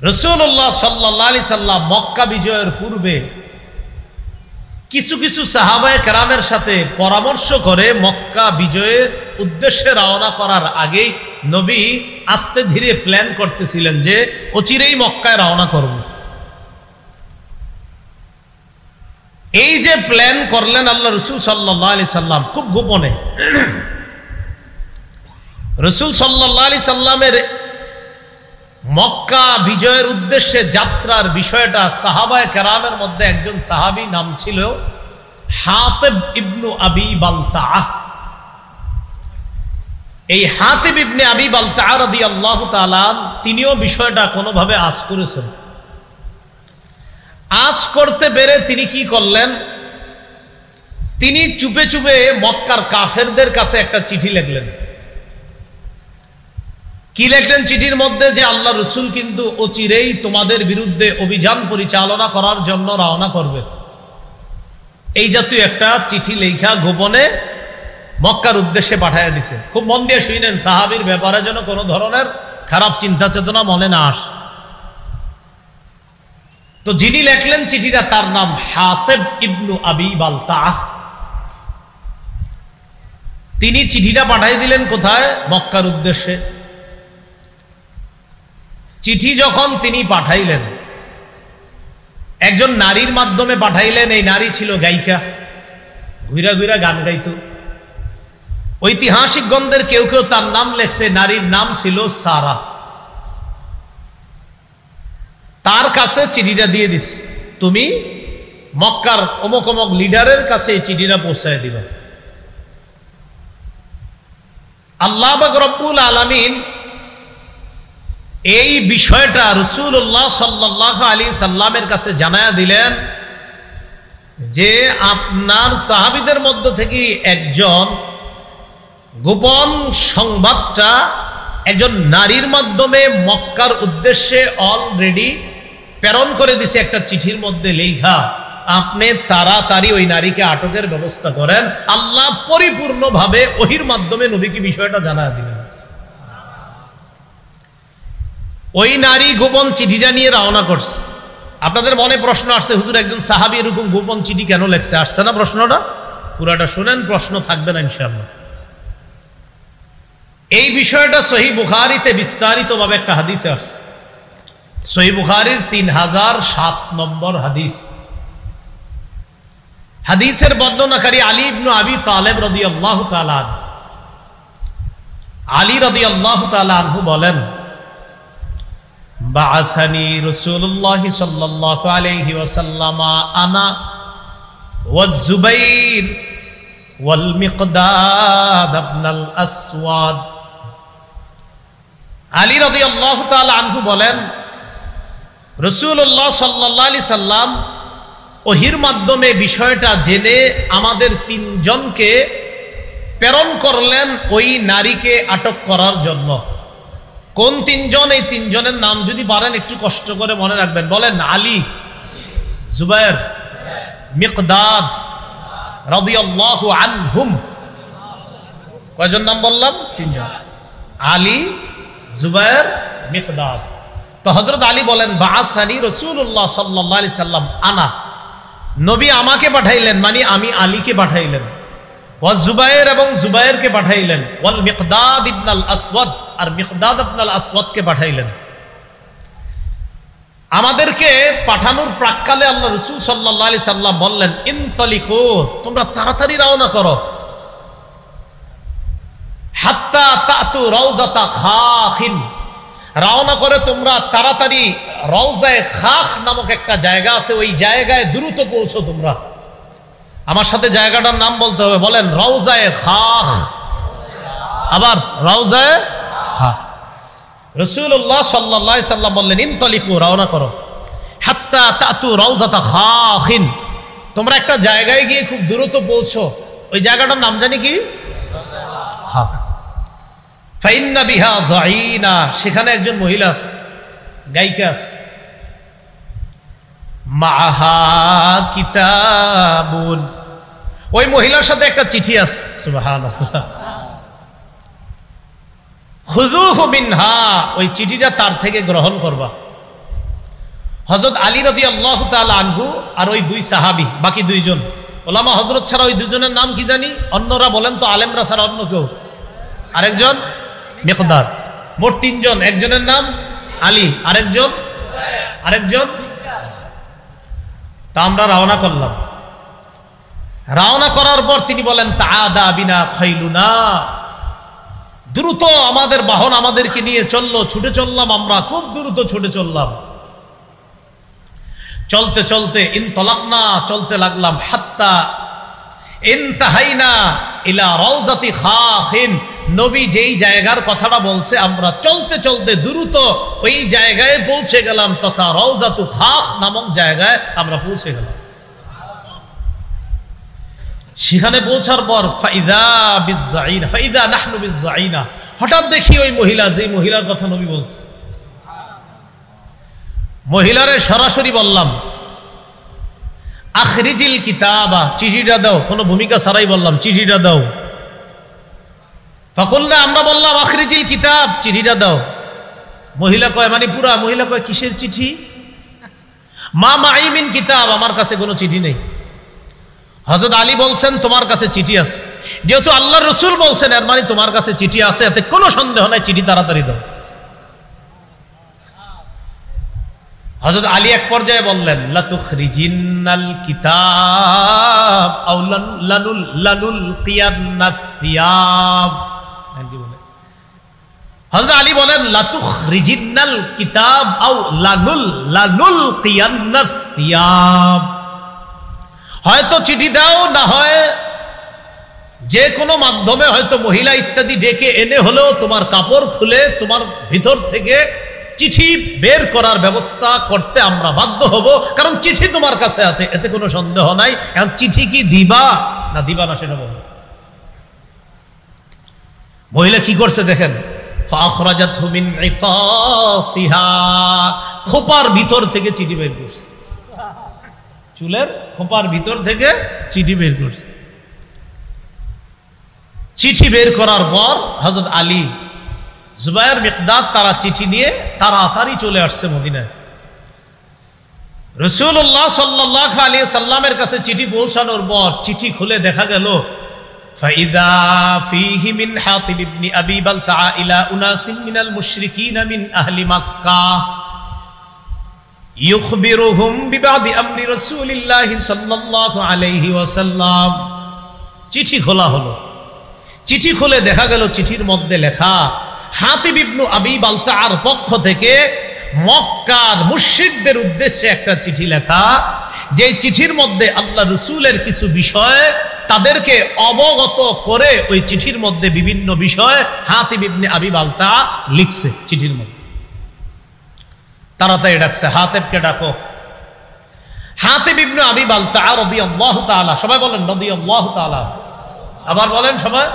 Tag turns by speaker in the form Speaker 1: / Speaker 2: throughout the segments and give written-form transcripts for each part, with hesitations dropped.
Speaker 1: রাসূলুল্লাহ সাল্লাল্লাহু আলাইহি সাল্লাম মক্কা বিজয়ের পূর্বে কিছু কিছু সাহাবায়ে কেরামের সাথে পরামর্শ করে মক্কা বিজয়ের উদ্দেশ্যে রওনা করার আগেই নবী আস্তে ধীরে প্ল্যান করতেছিলেন যে অচিরেই মক্কায় রওনা করব। এই যে প্ল্যান করলেন আল্লাহ রাসূল সাল্লাল্লাহু আলাইহি সাল্লাম খুব গোপনে। রাসূল সাল্লাল্লাহু আলাইহি সাল্লামের মক্কা বিজয়ের উদ্দেশ্যে যাত্রার বিষয়টা সাহাবায়ে কেরামের মধ্যে একজন সাহাবী নাম ছিল হাতিব ইবনু আবি বালতাআহ। এই হাতিব ইবনে আবি বালতাআহ রাদিয়াল্লাহু তাআলা তিনিও বিষয়টা কোনোভাবে আঁচ করেছেন। আঁচ করতে পেরে তিনি কি করলেন, তিনি চুপে চুপে মক্কার কাফেরদের কাছে একটা চিঠি লিখলেন। কি লিখলেন চিঠির মধ্যে? যে আল্লাহ রাসূল কিন্তু অচিরেই তোমাদের বিরুদ্ধে অভিযান পরিচালনা করার জন্য রওনা করবে। এই জাতীয় একটা চিঠি লেখা গোপনে মক্কার উদ্দেশ্যে পাঠিয়ে দিছে। খুব মন দিয়ে শুনেন, সাহাবীর ব্যাপারে যেন কোনো ধরনের খারাপ চিন্তা চেতনা মনে না আসে। তো যিনি লেখলেন চিঠিটা তার নাম হাতিব ইবনু আবি বালতাআহ। তিনি চিঠিটা পাঠিয়ে দিলেন কোথায়? মক্কার উদ্দেশ্যে। চিঠি যখন তিনি পাঠাইলেন, একজন নারীর মাধ্যমে পাঠাইলেন। এই নারী ছিল গায়িকা, ঘুরা ঘুরা গান গাইত। ঐতিহাসিকগণদের কেউ কেউ তার নাম লেখছে, নারীর নাম ছিল সারা। তার কাছে চিঠিটা দিয়ে দিস, তুমি মক্কার অমুক অমুক লিডারের কাছে এই চিঠিটা পৌঁছায় দিবা। আল্লাহ পাক রব্বুল আলামিন এই বিষয়টা রাসূলুল্লাহ সাল্লাল্লাহু আলাইহি সাল্লামের কাছে জানায়া দিলেন যে আপনার সাহাবীদের মধ্য থেকে একজন গোপন সংবাদটা একজন নারীর মাধ্যমে মক্কার উদ্দেশ্যে অলরেডি প্রেরণ করে দিছে একটা চিঠির মধ্যে লেখা। আপনি তাড়াতাড়ি ওই নারীকে আটকের ব্যবস্থা করেন। আল্লাহ পরিপূর্ণভাবে ওহির মাধ্যমে নবীকে বিষয়টা জানায়া দিলেন। ওই নারী গোপন চিঠিটা নিয়ে রওনা করছে। আপনাদের মনে প্রশ্ন আসছে, হুজুর একজন সাহাবী এরকম গোপন চিঠি কেন লেখছে? আসছে না প্রশ্নটা? পুরাটা শুনেন, প্রশ্ন থাকবে না ইনশাআল্লাহ। এই বিষয়টা সহিহ বুখারীতে বিস্তারিতভাবে একটা হাদিসে আসছে। সহিহ বুখারীর 3007 নম্বর হাদিস। হাদিসের বর্ণনাকারী আলী ইবনে আবি তালেব রাদিয়াল্লাহু তাআলা আনহু। আলী রাদিয়াল্লাহু তাআলা আনহু বলেন, বাআসানি রাসূলুল্লাহ সাল্লাল্লাহু আলাইহি ওয়াসাল্লাম আনা ওয়াজ জুবাইর ওয়াল মিকদাদ ইবনুল আসওয়াদ। আলী রাদিয়াল্লাহু তাআলা আনহু বলেন, রাসূলুল্লাহ সাল্লাল্লাহু আলাইহি সাল্লাম ওহির মাধ্যমে বিষয়টা জেনে আমাদের তিনজনকে প্রেরণ করলেন ওই নারীকে আটক করার জন্য। কোন তিনজন? এই তিনজনের নাম যদি পারেন একটু কষ্ট করে মনে রাখবেন। বলেন, আলী, জুবাইর, মিকদাদ রাদিয়াল্লাহু আনহুম। কয়জন নাম বললাম? তিনজন, আলী, জুবাইর, মিকদাদ। তো হযরত আলী বলেন, বাআসানি রাসূলুল্লাহ সাল্লাল্লাহু আলাইহি সাল্লাম আনা, নবী আমাকে পাঠাইলেন, মানে আমি আলীকে পাঠাইলেন। ওয়া জুবাইর, এবং জুবাইরকে পাঠাইলেন। ওয়াল মিকদাদ ইবনুল আসওয়াদ, আর মিকদাদ ইবনুল আসওয়াদকে পাঠাইলেন। আমাদেরকে পাঠানোর প্রাক্কালে আল্লাহ রাসূল সাল্লাল্লাহু আলাইহি সাল্লাম বললেন, ইনতালিকু, তোমরা তাড়াতাড়ি রওনা করো। হাত্তা তাতু রাউজাতা খাখিন, রওনা করে তোমরা তাড়াতাড়ি রওজায়ে খাখ নামক একটা জায়গা আছে, ওই জায়গায় দ্রুত পৌঁছো তোমরা। আমার সাথে জায়গাটার নাম বলতে হবে। বলেন, রওজায়ে খাখ। আবার রওজায়ে খাখ। রাসূলুল্লাহ সাল্লাল্লাহু আলাইহি সাল্লাম বললেন, ইনতালিকু, রওনা করো। হাত্তা তাতু রাউজাতা খাখিন, তোমরা একটা জায়গায় গিয়ে খুব দ্রুত পৌঁছো। ওই জায়গাটার নাম জানি কি? খাখ। ফাইন্না বিহা যাইনা, সেখানে একজন মহিলা আছে, গায়িকা আছে। মাহা কিতাবুন, ওই মহিলার সাথে একটা চিঠি আছে। সুবহানাল্লাহ। খুযুহু মিনহা, ওই চিঠিটা তার থেকে গ্রহণ করবা। হযরত আলী রাদিয়াল্লাহু তাআলা আনহু আর ওই দুই সাহাবী, বাকি দুইজন ওলামা হযরত ছাড়া ওই দুজনের নাম কি জানি? অন্যরা বলেন তো, আলেমরা ছাড়া অন্য কেউ? আরেকজন মিকদাদ। মোট তিনজন। একজনের নাম আলী, আরেকজন তা আমরা রওনা করলাম। রওনা করার পর তিনি বলেন, তাআদা বিনা খাইলুনা, দ্রুত আমাদের বাহন আমাদেরকে নিয়ে চললো, ছুটে চললাম, আমরা খুব দ্রুত ছুটে চললাম। চলতে চলতে ইনতলাকনা, চলতে লাগলাম, হাত্তা ইনতাহাইনা ইলা রাউজাতি খাখিন, নবী যেই জায়গার কথাটা বলছে আমরা চলতে চলতে দ্রুত ওই জায়গায় পৌঁছে গেলাম, তথা রাউজাতু খাখ নামক জায়গায় আমরা পৌঁছে গেলাম। সেখানে পৌঁছার পর ফাইদা বিজ্জাইনা, ফাইদা নাহনু বিজ্জাইনা, হঠাৎ দেখি ওই মহিলা, যে মহিলার কথা নবী বলছে, মহিলারে সরাসরি বললাম, আখরিজিল কিতাবা, চিঠিটা দাও। কোনো ভূমিকা ছাড়াই বললাম, চিঠিটা দাও। ফাকুলনা, আমরা বললাম, আখরিজিল কিতাব, চিঠিটা দাও। মহিলা কয়, মানে পুরা মহিলা কয়, কিসের চিঠি? মা মাই মিন কিতাব, আমার কাছে কোনো চিঠি নেই। হযরত আলী বলছেন, তোমার কাছে চিঠি আছে। যেহেতু আল্লাহর রাসূল বলছেন, এর মানে তোমার কাছে চিঠি আছে, এতে কোনো সন্দেহ নাই, চিঠি তাড়াতাড়ি দাও। হযরত আলী এক পর্যায়ে বললেন, লাতুখরিজিন্নাল কিতাব আও লানুলকিয়ান্নাত থিয়াব। হযরত আলী বলেন, লাতুখরিজিন্নাল কিতাব আও লানুলকিয়ান্নাত থিয়াব, হয়তো চিঠি দাও, না হয় যে কোনো মাধ্যমে, হয়তো মহিলা ইত্যাদি ডেকে এনে হলেও তোমার কাপড় খুলে তোমার ভিতর থেকে চিঠি বের করার ব্যবস্থা করতে আমরা বাধ্য হব, কারণ চিঠি তোমার কাছে আছে, এতে কোনো সন্দেহ নাই। এখন চিঠি কি দিবা না দিবা না সেটা বলো। মহিলা কি করছে দেখেন, ফাখরাজাতহু মিন ইকাসিহা, খোপার ভিতর থেকে চিঠি বের করছে, চুলের খোপার ভিতর থেকে চিঠি বের করছে। চিঠি বের করার পর হযরত আলী, জুবায়ের, মিকদাদ তারা চিঠি নিয়ে তাড়াতাড়ি চলে আসছে মদিনায়। রাসূলুল্লাহ সাল্লাল্লাহু আলাইহি সাল্লামের কাছে চিঠি পৌঁছানোর পর চিঠি খুলে দেখা গেল, ফাইদা ফীহি মিন হাতিব ইবনে আবি বালতা ইলা উনাসিন মিনাল মুশরিকিন মিন আহলি মক্কাহ ইউখবিরুহুম বিবাদি আমরি রাসূলিল্লাহি সাল্লাল্লাহু আলাইহি ওয়াসাল্লাম। চিঠি খোলা হলো। চিঠি খুলে দেখা গেল চিঠির মধ্যে লেখা, হাতিব ইবনে আবি বালতার পক্ষ থেকে মক্কার মুশরিকদের উদ্দেশ্যে একটা চিঠি লেখা, যে চিঠির মধ্যে আল্লাহ রাসূলের কিছু বিষয় তাদেরকে অবগত করে ওই চিঠির মধ্যে বিভিন্ন বিষয় হাতিব ইবনে আবি বালতা লিখছে চিঠির মধ্যে। তাড়াতাড়ি ডাকছে, হাতিবকে ডাকো। হাতিব ইবনে আবি বালতা রাদিয়াল্লাহু তাআলা, সবাই বলেন রাদিয়াল্লাহু তাআলা, আবার বলেন সবাই,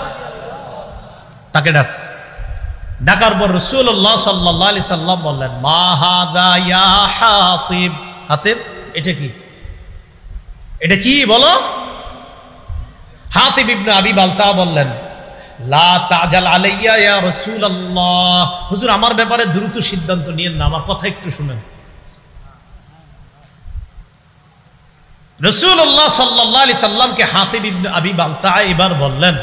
Speaker 1: তাকে ডাকছে। ডাকার পর রাসূলুল্লাহ সাল্লাল্লাহু আলাইহি সাল্লাম বললেন, মা হাদা ইয়া হাতিব, হাতিব এটা কি, এটা কি বলো। হাতিব ইবনে আবি বালতা বললেন, লা তাজাল আলাইয়া ইয়া রাসূলুল্লাহ, হুজুর আমার ব্যাপারে দ্রুত সিদ্ধান্ত নিয়েন না, আমার কথা একটু শুনেন। রাসূলুল্লাহ সাল্লাল্লাহু আলাইহি সাল্লামকে হাতিব ইবনে আবি বালতা এবার বললেন,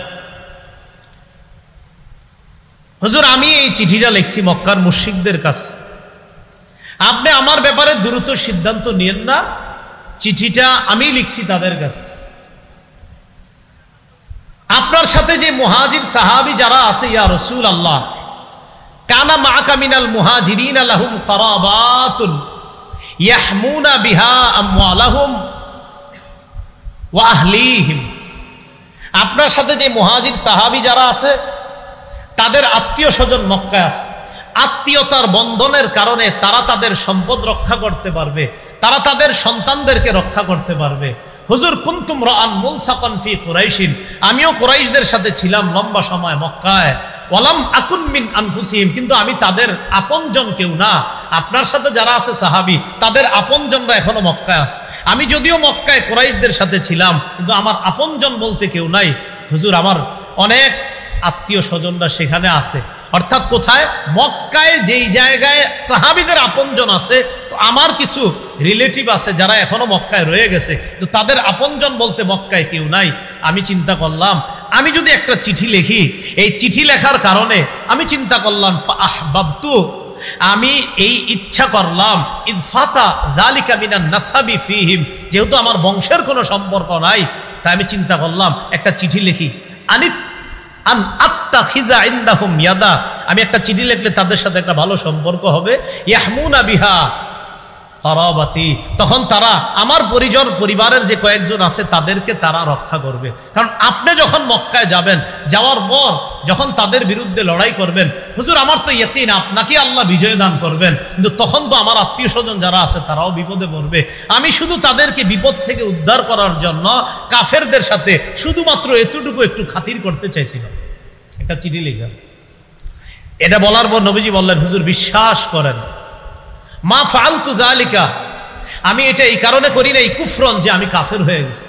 Speaker 1: হুজুর আমি এই চিঠিটা লিখছি মক্কার মুশরিকদের কাছে, আপনি আমার ব্যাপারে দ্রুত সিদ্ধান্ত নিয়েন না, চিঠিটা আমি লিখছি তাদের কাছে। আপনার সাথে যে মুহাজির সাহাবী যারা আছে, ইয়া রাসূলুল্লাহ, কানা মাআকা মিনাল মুহাজিরিন লাহুম কারাবাতুন ইয়াহমুনা বিহা আমওয়ালাহুম ওয়া আহলিহিম, আপনার সাথে যে মুহাজির সাহাবী যারা আছে তাদের আত্মীয় স্বজন মক্কায় আছে, আত্মীয়তার বন্ধনের কারণে তারা তাদের সম্পদ রক্ষা করতে পারবে, তারা তাদের সন্তানদেরকে রক্ষা করতে পারবে। হুজুর কুনতুম রাআন মুলসাকান ফি কুরাইশিন, আমিও কুরাইশদের সাথে ছিলাম লম্বা সময় মক্কায়, ওয়ালাম আকুন মিন আনফুসিহিম, কিন্তু আমি তাদের আপনজন কেউ না। আপনার সাথে যারা আছে সাহাবী, তাদের আপনজনরা এখনো মক্কায় আছে। আমি যদিও মক্কায় কুরাইশদের সাথে ছিলাম, কিন্তু আমার আপনজন বলতে কেউ নাই। হুজুর আমার অনেক আত্মীয় স্বজনরা সেখানে আছে, অর্থাৎ কোথায়? মক্কায় যেই জায়গায় সাহাবীদের আপনজন আছে, তো আমার কিছু রিলেটিভ আছে যারা এখনো মক্কায় রয়ে গেছে, তো তাদের আপনজন বলতে মক্কায় কেউ নাই। আমি চিন্তা করলাম আমি যদি একটা চিঠি লিখি, এই চিঠি লেখার কারণে আমি চিন্তা করলাম ফাআহবাবতু, আমি এই ইচ্ছা করলাম ইদফাতা যালিকা মিনান নাসাবি ফিহিম, যেহেতু আমার বংশের কোনো সম্পর্ক নাই, তাই আমি চিন্তা করলাম একটা চিঠি লিখি। আমি একটা চিঠি লিখলে তাদের সাথে একটা ভালো সম্পর্ক হবে। ইয়াহমুনা বিহা কারাবাতি, তখন তারা আমার পরিবারের যে কয়েকজন আছে তাদেরকে তারা রক্ষা করবে। কারণ আপনি যখন মক্কায় যাবেন, যাওয়ার পর যখন তাদের বিরুদ্ধে লড়াই করবেন, হুজুর আমার তো ইয়াকিন আপনাকে আল্লাহ বিজয় দান করবেন, কিন্তু তখন তো আমার আত্মীয় স্বজন যারা আছে তারাও বিপদে পড়বে। আমি শুধু তাদেরকে বিপদ থেকে উদ্ধার করার জন্য কাফেরদের সাথে শুধুমাত্র এতটুকু একটু খাতির করতে চাইছিলাম। একটা চিঠি লেখা। এটা বলার পর নবীজি বললেন, হুজুর বিশ্বাস করেন, মা ফালতু যালিকা, আমি এটা এই কারণে করি নাই কুফরন, যে আমি কাফের হয়ে গেছি,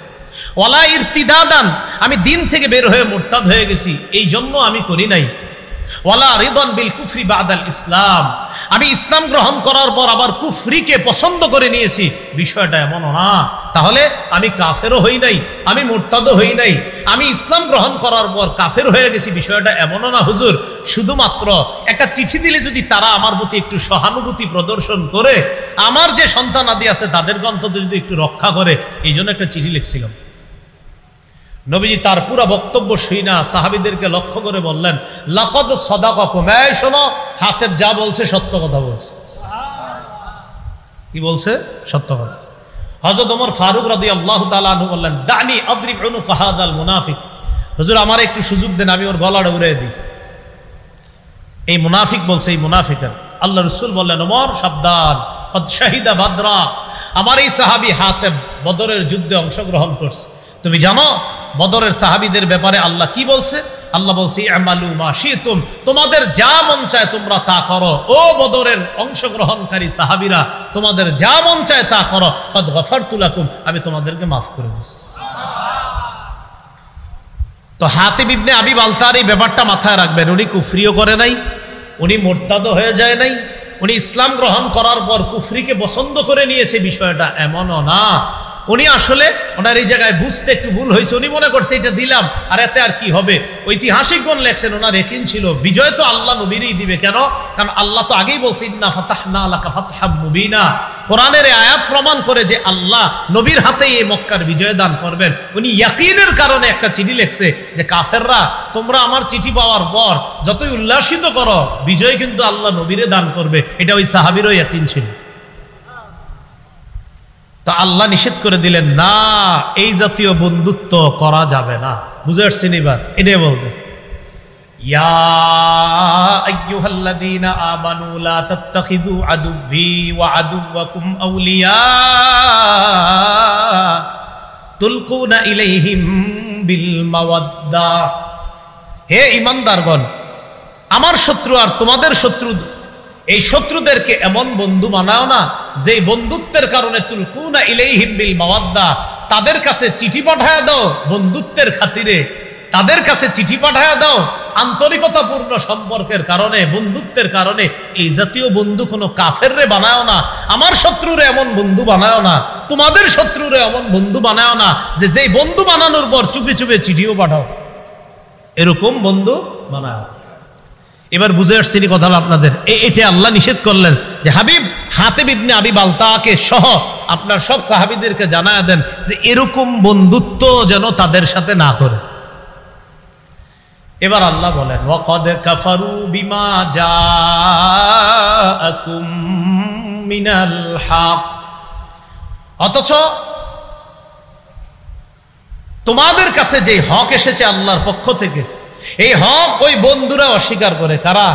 Speaker 1: ওয়ালা ইরতিদাদান, আমি দিন থেকে বের হয়ে মুরতাদ হয়ে গেছি, এই জন্য আমি করি নাই, ওয়ালা রিদান বিল কুফরি বাদাল ইসলাম, আমি ইসলাম গ্রহণ করার পর আবার কুফরিকে পছন্দ করে নিয়েছি, বিষয়টা এমন না। তাহলে আমি কাফেরও হই নাই, আমি মুরতাদও হই নাই, আমি ইসলাম গ্রহণ করার পর কাফের হয়ে গেছি, বিষয়টা এমনও না হুজুর। শুধুমাত্র একটা চিঠি দিলে যদি তারা আমার প্রতি একটু সহানুভূতি প্রদর্শন করে, আমার যে সন্তান আদি আছে তাদেরকে অন্তত যদি একটু রক্ষা করে, এই জন্য একটা চিঠি লিখছিলাম। নবীজি তার পুরো বক্তব্য শুনা সাহাবীদেরকে লক্ষ্য করে বললেন, লাকাদ সাদাকাকুম, এই শোনো, হাতেব যা বলছে সত্য কথা বলছে। কি বলছে? সত্য কথা। হযরত ওমর ফারুক রাদিয়াল্লাহু তাআলা আনহু বললেন, দানি আদরিব উনুক হাদাল মুনাফিক, হুজুর আমার একটু সুযোগ দেন, আমি ওর গলাটা উড়িয়ে দিই। এই মুনাফিক বলছে, এই মুনাফিকের। আল্লাহ রাসূল বললেন, ওমর সাবধান, কদ শাহিদা বাদরা, আমার এই সাহাবী হাতেব বদরের যুদ্ধে অংশগ্রহণ করছে। তুমি জানো বদরের সাহাবীদের ব্যাপারে আল্লাহ কি বলছে? আল্লাহ বলছে, আমালু মা শিতুম, তোমাদের যা মন চায় তোমরা তা করো। ও বদরের অংশগ্রহণকারী সাহাবীরা, তোমাদের যা মন চায় তা করো, কদ গফারতু লাকুম, আমি তোমাদেরকে মাফ করে দিয়েছি। তো হাতিব ইবনে আবি বালতার এই ব্যাপারটা মাথায় রাখবেন, উনি কুফরিও করে নাই, উনি মুরতাদও হয়ে যায় নাই, উনি ইসলাম গ্রহণ করার পর কুফরিকে পছন্দ করে নিয়েছে, বিষয়টা এমনও না। উনি আসলে ওনার এই জায়গায় বুঝতে একটু ভুল হয়েছে, উনি মনে করছে এটা দিলাম আর এতে আর কি হবে। ঐতিহাসিকগণ লেখছেন ওনার ইয়াকিন ছিল বিজয় তো আল্লাহ নবীরই দিবে। কেন? কারণ আল্লাহ তো আগেই বলছে, ইন্না ফাতাহনা লাকা ফাতহাম মুবিনা, কোরআনের এই আয়াত প্রমাণ করে যে আল্লাহ নবীর হাতেই এই মক্কার বিজয় দান করবেন। উনি ইয়াকিনের কারণে একটা চিঠি লিখছে যে কাফেররা, তোমরা আমার চিঠি পাওয়ার পর যতই উল্লাসিত করো, বিজয় কিন্তু আল্লাহ নবীরে দান করবে। এটা ওই সাহাবীরও ইয়াকিন ছিল। তা আল্লাহ নিষেধ করে দিলেন, না, এই জাতীয় বন্ধুত্ব করা যাবে না। বুঝে আসছেন এবার? এটাই বলতেছে, ইয়া আইয়ুহাল্লাযীনা আমানু লা তাত্তাখিযু আদুওয়ি ওয়া আদুওয়াকুম আউলিয়া তুলকুনা ইলাইহিম বিল মাওয়াদ্দা। হে ঈমানদারগণ, আমার শত্রু আর তোমাদের শত্রু, এই শত্রুদেরকে এমন বন্ধু বানাও না যে বন্ধুত্বের কারণে তুলকুনা ইলাইহিম বিল মাওয়াদ্দা, তাদের কাছে চিঠি পাঠায় দাও বন্ধুত্বের খাতিরে, তাদের কাছে চিঠি পাঠায় দাও আন্তরিকতাপূর্ণ সম্পর্কের কারণে, বন্ধুত্বের কারণে। এই জাতীয় বন্ধু কোনো কাফেররে বানাও না। আমার শত্রুরে এমন বন্ধু বানাও না, তোমাদের শত্রুরে এমন বন্ধু বানাও না যে যেই বন্ধু বানানোর পর চুপে চুপে চিঠিও পাঠাও, এরকম বন্ধু বানাও। এবার বুঝে আসছেন কথাটা আপনাদের? এটা আল্লাহ নিষেধ করলেন যে হাবিব হাতিব ইবনে আবি বালতাকে সহ আপনার সব সাহাবীদেরকে জানায় দেন যে এরকম বন্ধুত্ব যেন তাদের সাথে না করে। এবার আল্লাহ বলেন, ওয়াকাদ কাফারু বিমা জাআকুম মিনাল হক, অথচ তোমাদের কাছে যে হক এসেছে আল্লাহর পক্ষ থেকে, এই হক ওই বন্ধুরা অস্বীকার করে। কারা?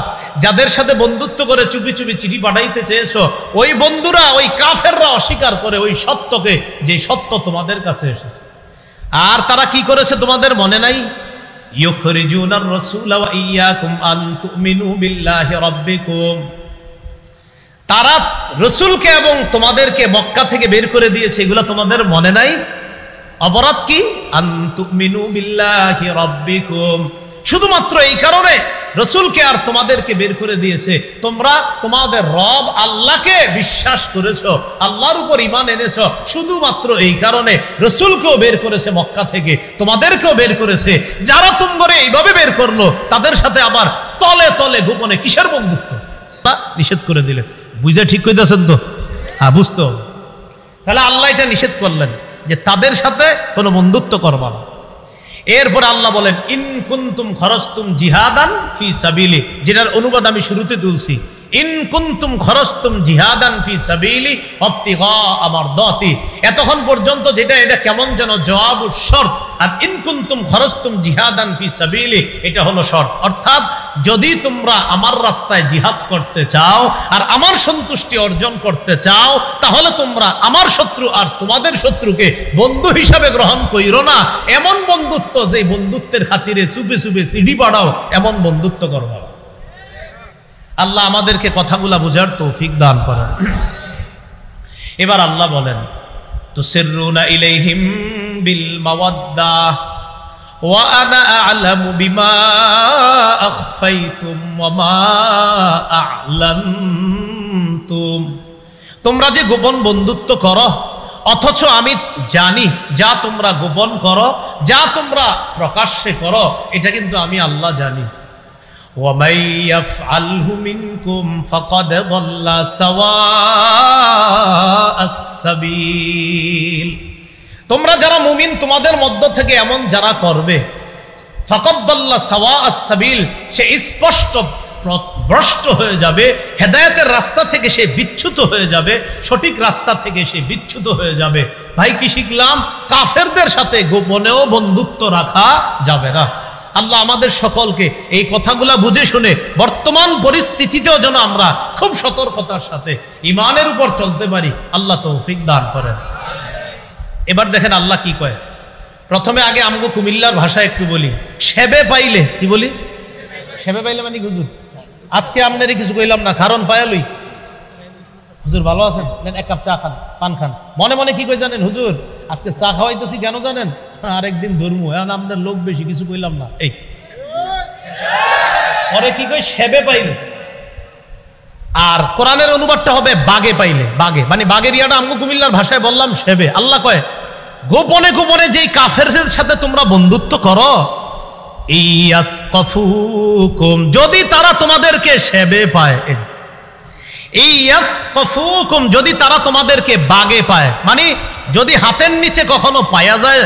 Speaker 1: যাদের সাথে বন্ধুত্ব করে চুপি চুপি চিঠি পাঠাইতে চেয়েছো, ওই বন্ধুরা, ওই কাফেররা অস্বীকার করে ওই সত্যকে, যে সত্য তোমাদের কাছে এসেছে। আর তারা কি করেছে তোমাদের মনে নাই? ইউখরিজুনার রাসূলা ওয়া ইয়্যাকুম আন তুমিনু বিল্লাহি রাব্বিকুম, তারা রাসূলকে এবং তোমাদেরকে মক্কা থেকে বের করে দিয়েছে, এগুলো তোমাদের মনে নাই? অপরাধ কি? আন তুমিনু বিল্লাহি রাব্বিকুম, শুধুমাত্র এই কারণে রসুলকে আর তোমাদেরকে বের করে দিয়েছে। তোমরা তোমাদের রব আল্লাহকে বিশ্বাস করেছো, আল্লাহর উপর ঈমান এনেছো, শুধুমাত্র এই কারণে রসুলকেও বের করেছে মক্কা থেকে, তোমাদেরকেও বের করেছে। যারা তোমরা এইভাবে বের করলো তাদের সাথে আবার তলে তলে গোপনে কিসের বন্ধুত্ব নিষেধ করে দিলেন। বুঝে ঠিক কইতেছেন তো? হ্যাঁ, বুঝতে হবে। তাহলে আল্লাহ এটা নিষেধ করলেন যে তাদের সাথে কোনো বন্ধুত্ব করবা না। এরপর আল্লাহ বলেন ইন কুনতুম খরজতুম জিহাদান ফি সাবিলি, যেটার অনুবাদ আমি শুরুতে তুলছি। ইন কুনতুম খরজতুম জিহাদান ফি সাবিলি ইবতিগা মারদাতি, এতক্ষণ পর্যন্ত যেটা এটা কেমন যেন জবাব শর্ত, আর ইন কুনতুম খরজতুম জিহাদান ফি সাবিলি এটা হলো শর্ত। অর্থাৎ যদি তোমরা আমার রাস্তায় জিহাদ করতে চাও আর আমার সন্তুষ্টি অর্জন করতে চাও, তাহলে তোমরা আমার শত্রু আর তোমাদের শত্রুকে বন্ধু হিসাবে গ্রহণ কইরো না। এমন বন্ধুত্ব যে বন্ধুত্বের খাতিরে চুপে চুপে সিডি পাড়াও, এমন বন্ধুত্ব করবা। আল্লাহ আমাদেরকে কথাগুলা বুঝার তৌফিক দান করেন। এবার আল্লাহ বলেন তুসিররুনা ইলাইহিম বিল মাওয়াদ্দাহ ওয়া আনা আ'লামু বিমা আখফাইতুম ওয়া মা আ'লানতুম, তোমরা যে গোপন বন্ধুত্ব করো অথচ আমি জানি যা তোমরা গোপন করো, যা তোমরা প্রকাশ্যে করো, এটা কিন্তু আমি আল্লাহ জানি। وَمَن يَفْعَلْهُ مِنكُمْ فَقَدْ ضَلَّ سَوَاءَ السَّبِيلِ, তোমরা যারা মুমিন তোমাদের মধ্য থেকে এমন যারা করবে, ফাকাদ দাল্লা সাওয়া আস-সাবিল, সে স্পষ্ট ভ্রষ্ট হয়ে যাবে, হেদায়েতের রাস্তা থেকে সে বিচ্যুত হয়ে যাবে, সঠিক রাস্তা থেকে সে বিচ্যুত হয়ে যাবে। ভাই কি শিখলাম? কাফেরদের সাথে গোপনেও বন্ধুত্ব রাখা যাবে না। আল্লাহ আমাদের সকলকে এই কথাগুলা বুঝে শুনে বর্তমান পরিস্থিতিতেও যেন আমরা খুব সতর্কতার সাথে ঈমানের উপর চলতে পারি, আল্লাহ তৌফিক দান করেন। এবার দেখেন আল্লাহ কি কয়। প্রথমে আগে আমগো কুমিল্লার ভাষায় একটু বলি, সেবে পাইলে, কি বলি? সেবে পাইলে মানে হুজুর আজকে আপনারই কিছু কইলাম না, কারণ পায়ালই হুজুর ভালো আছেন, এক কাপ চা খান, পান খান। মনে মনে কি কই জানেন? হুজুর আজকে চা খাওয়াইতেছি কেন জানেন? আরেকদিন ধর্ম, এখন আপনার লোক বেশি, কিছু কইলাম না। এই পরে কি কই? সেবে পাইলে। আর কোরআনের অনুবাদটা হবে বাগে পাইলে। বাগে মানে বাগের ইয়াটা আমগো কুমিল্লার ভাষায় বললাম সেবে। আল্লাহ কয় গোপনে গোপনে যেই কাফেরদের সাথে তোমরা বন্ধুত্ব করো, ইয়াফকাফুকুম, যদি তারা তোমাদেরকে সেবে পায়, ইয়াফকাফুকুম, যদি তারা তোমাদেরকে বাগে পায়, মানে যদি হাতের নিচে কখনো পায়া যায়,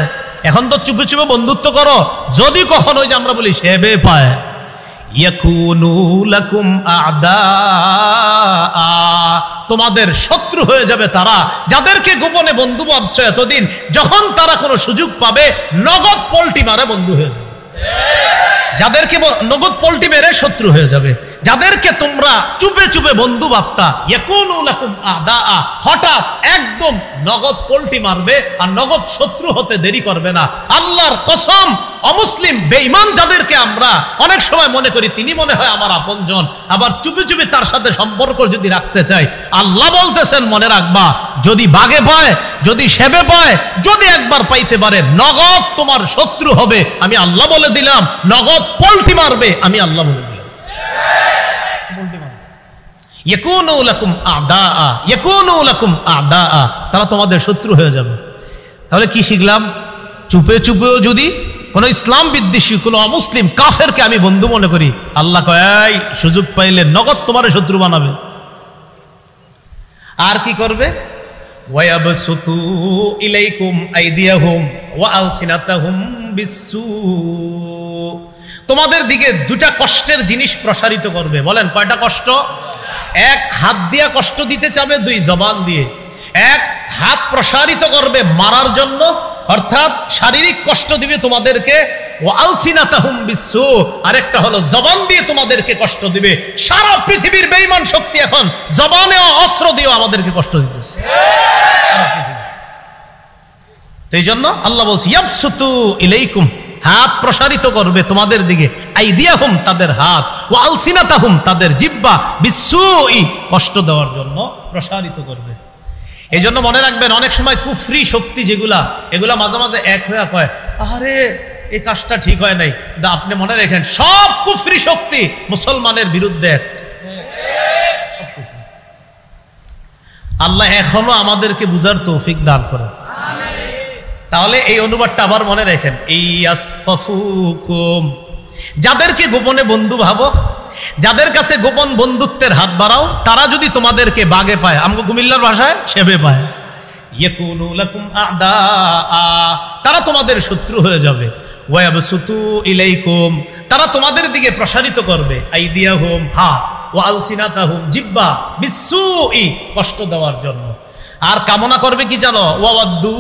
Speaker 1: এখন তো চুপে চুপে বন্ধুত্ব করো, যদি কখনো ওই যে আমরা বলি সেবে পায়, ইয়াকুনু লাকুম আ'দা, তোমাদের শত্রু হয়ে যাবে তারা, যাদেরকে গোপনে বন্ধু ভাবছো এতদিন, যখন তারা কোনো সুযোগ পাবে নগদ পল্টি মারে বন্ধু হয়ে যাবে। যাদেরকে নগদ পল্টি মেরে শত্রু হয়ে যাবে, যাদেরকে তোমরা চুপে চুপে বন্ধু ভাবতা, ইয়াকুনু লাকুম আ'দা, হঠাৎ একদম নগদ পল্টি মারবে আর নগদ শত্রু হতে দেরি করবে না। আল্লাহর কসম, অমুসলিম বেঈমান যাদেরকে আমরা অনেক সময় মনে করি তিনি মনে হয় আমার আপনজন, আবার চুপে চুপে তার সাথে সম্পর্ক যদি রাখতে চাই, আল্লাহ বলতেছেন মনে রাখবা, যদি বাগে পায়, যদি সেবে পায়, যদি একবার পাইতে পারে, নগদ তোমার শত্রু হবে, আমি আল্লাহ বলে দিলাম। নগদ পল্টি মারবে, আমি আল্লাহ বলে দিলাম। ইয়াকুনু লাকুম আ'দা, ইয়াকুনু লাকুম আ'দা, তারা তোমাদের শত্রু হয়ে যাবে। তাহলে কি শিখলাম? চুপে চুপেও যদি কোন ইসলাম বিদ্বেষী কোন অমুসলিম কাফেরকে আমি বন্ধু মনে করি, আল্লাহ কয় সুযোগ পাইলে নগদ তোমার শত্রু বানাবে। আর কি করবে? ওয়ায়াবসুতু ইলাইকুম আইদিয়াহুম ওয়া আলসিনাতাহুম বিসসু, তোমাদের দিকে দুটা কষ্টের জিনিস প্রসারিত করবে। বলেন কয়টা কষ্ট? এক, হাত দিয়া কষ্ট দিতে চাবে, দুই, জবান দিয়ে। এক, হাত প্রসারিত করবে মারার জন্য, অর্থাৎ শারীরিক কষ্ট দিবে তোমাদেরকে, ওয়া আলসিনাতাহুম বিসসু, আরেকটা হলো জবান দিয়ে তোমাদেরকে কষ্ট দিবে। সারা পৃথিবীর বেঈমান শক্তি এখন জবানে অস্ত্র দিয়ে আমাদেরকে কষ্ট দিতেছে। এই জন্য আল্লাহ বলছে ইয়াবসুতু ইলাইকুম, হাত প্রসারিত করবে তোমাদের দিকে, আইদিয়াহুম তাদের হাত, ওয়া আলসিনাতাহুম তাদের জিহ্বা, বিসসুই কষ্ট দেওয়ার জন্য প্রসারিত করবে। এই জন্য মনে রাখবেন, অনেক সময় কুফরি শক্তি যেগুলা, এগুলা মাঝে মাঝে এক হয়ে কয়, আরে এই কাজটা ঠিক হয় নাই। আপনি মনে রাখেন সব কুফরি শক্তি মুসলমানের বিরুদ্ধে। আল্লাহ এখনো আমাদেরকে বুঝার তৌফিক দান করেন। তাহলে এই অনুবাদটা আবার মনে রাখেন, ইয়াসফুকুম, যাদেরকে গোপনে বন্ধু ভাবো, যাদের কাছে গোপন বন্ধুত্বের হাত বাড়াও, তারা যদি তোমাদেরকে বাগে পায়, আমগো কুমিল্লার ভাষায় সেবে পায়, ইয়াকুনু লাকুম আ'দা, তারা তোমাদের শত্রু হয়ে যাবে। ওয়ায়াবসুতু ইলাইকুম, তারা তোমাদের দিকে প্রসারিত করবে, আইদিয়াহুম, হাত, ওয়া আলসিনাতাহুম, জিহ্বা, বিসসুই, কষ্ট দেওয়ার জন্য। আর কামনা করবে কি জানো, ওয়াওয়াদ্দু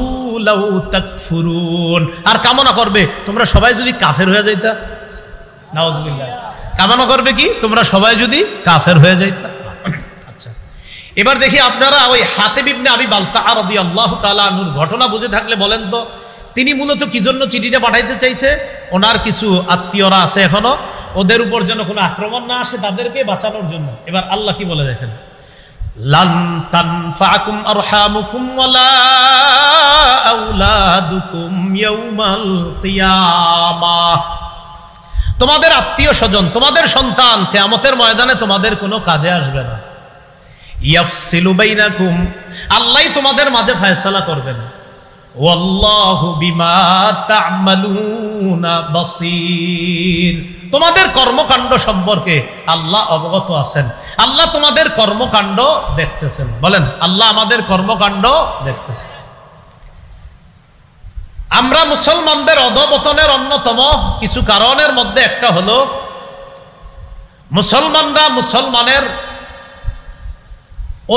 Speaker 1: লাউ তাকফুরুন, আর কামনা করবে তোমরা সবাই যদি কাফের হয়ে যাইতা। নাউজুবিল্লাহ। কামনা করবে কি, তোমরা সবাই যদি কাফের হয়ে যাইতা। আচ্ছা, এবার দেখি আপনারা ওই হাতেব ইবনে আবি বালতাআ রাদিয়াল্লাহু তাআলা আনহুর ঘটনা বুঝে থাকলে বলেন তো, তিনি মূলত কি জন্য চিঠিটা পাঠাইতে চাইছে? ওনার কিছু আত্মীয়রা আছে এখনো, ওদের উপর যেন কোনো আক্রমণ না আসে, তাদেরকে বাঁচানোর জন্য। এবার আল্লাহ কি বলে দেখেন, লান তানফাকুম আরহামুকুম ওয়ালা আওলাদুকুম ইয়াউমাল কিয়ামাহ, তোমাদের আত্মীয় স্বজন, তোমাদের সন্তান কিয়ামতের ময়দানে তোমাদের কোনো কাজে আসবে না। ইয়াফসিলু বাইনাকুম, আল্লাহ তোমাদের মাঝে ফয়সালা করবেন। ওয়াল্লাহু বিমা তা'মালুনা বাসীর, তোমাদের কর্মকাণ্ড সম্পর্কে আল্লাহ অবগত আছেন। আল্লাহ তোমাদের কর্মকাণ্ড দেখতেছেন। বলেন, আল্লাহ আমাদের কর্মকাণ্ড দেখতেছেন। আমরা মুসলমানদের অধঃপতনের অন্যতম কিছু কারণের মধ্যে একটা হলো, মুসলমানরা মুসলমানের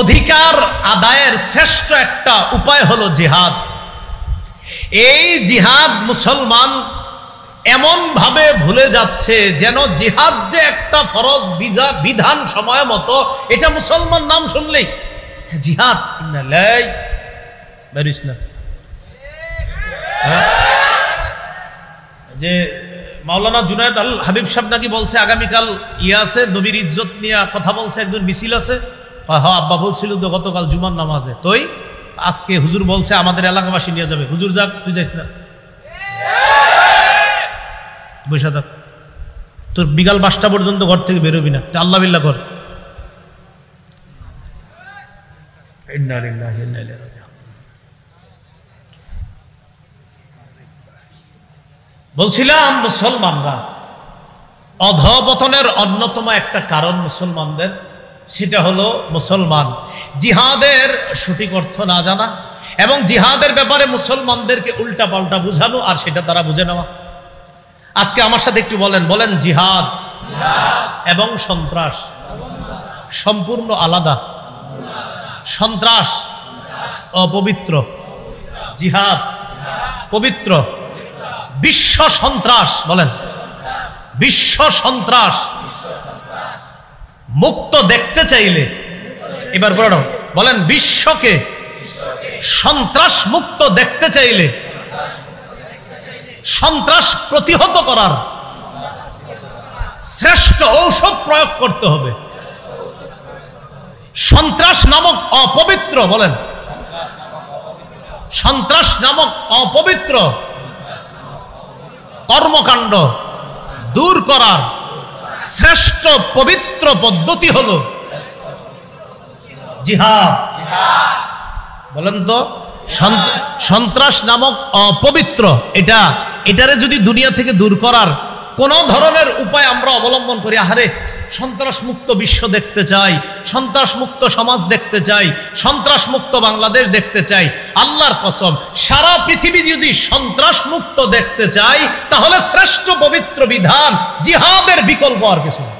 Speaker 1: অধিকার আদায়ের শ্রেষ্ঠ একটা উপায় হলো জিহাদ। এই জিহাদ মুসলমান এমন ভাবে ভুলে যাচ্ছে যেন জিহাদ যে একটা ফরজ বিধান সময় মতো, এটা মুসলমান নাম শুনলেই জিহাদ। যে মাওলানা জুনায়েদ আল হাবিব সাহেব নাকি বলছে আগামীকাল আছে নবীর ইজ্জত নিয়ে কথা বলছে, একজন মিছিল আছে। হ্যাঁ আব্বা বলছিল তো গতকাল জুমার নামাজে, তোই আজকে হুজুর বলছে আমাদের এলাকাবাসী নিয়ে যাবে। হুজুর যাক, তুই যাইস না, বসে থাক, তোর বিকাল 5টা পর্যন্ত ঘর থেকে বেরোবি না, আল্লাহ বিল্লাহ কর। বলছিলাম মুসলমানরা অধঃপতনের অন্যতম একটা কারণ মুসলমানদের, সেটা হলো মুসলমান জিহাদের সঠিক অর্থ না জানা এবং জিহাদের ব্যাপারে মুসলমানদেরকে উল্টা পাল্টা বুঝানো আর সেটা তারা বুঝে নেওয়া। আজকে আমার সাথে একটু বলেন জিহাদ এবং সন্ত্রাস সম্পূর্ণ আলাদা। সন্ত্রাস অপবিত্র, জিহাদ পবিত্র। বিশ্ব সন্ত্রাস, বলেন বিশ্ব সন্ত্রাস মুক্ত দেখতে চাইলে, এবার বলেন বিশ্বকে সন্ত্রাস মুক্ত দেখতে চাইলে সন্ত্রাস প্রতিহত করার শ্রেষ্ঠ ঔষধ প্রয়োগ করতে হবে। সন্ত্রাস নামক অপবিত্র, বলেন সন্ত্রাস নামক অপবিত্র কর্মকাণ্ড দূর করার শ্রেষ্ঠ পবিত্র পদ্ধতি হলো জিহাদ। বলেন তো, সন্ত্রাস নামক অপবিত্র এটারে যদি দুনিয়া থেকে দূর করার কোন ধরনের উপায় আমরা অবলম্বন করি, আহারে সন্ত্রাস মুক্ত বিশ্ব দেখতে চাই, সন্ত্রাস মুক্ত সমাজ দেখতে চাই, সন্ত্রাস মুক্ত বাংলাদেশ দেখতে চাই, আল্লাহর কসম সারা পৃথিবী যদি সন্ত্রাস মুক্ত দেখতে চাই তাহলে শ্রেষ্ঠ পবিত্র বিধান জিহাদের বিকল্প আর কিছু নেই।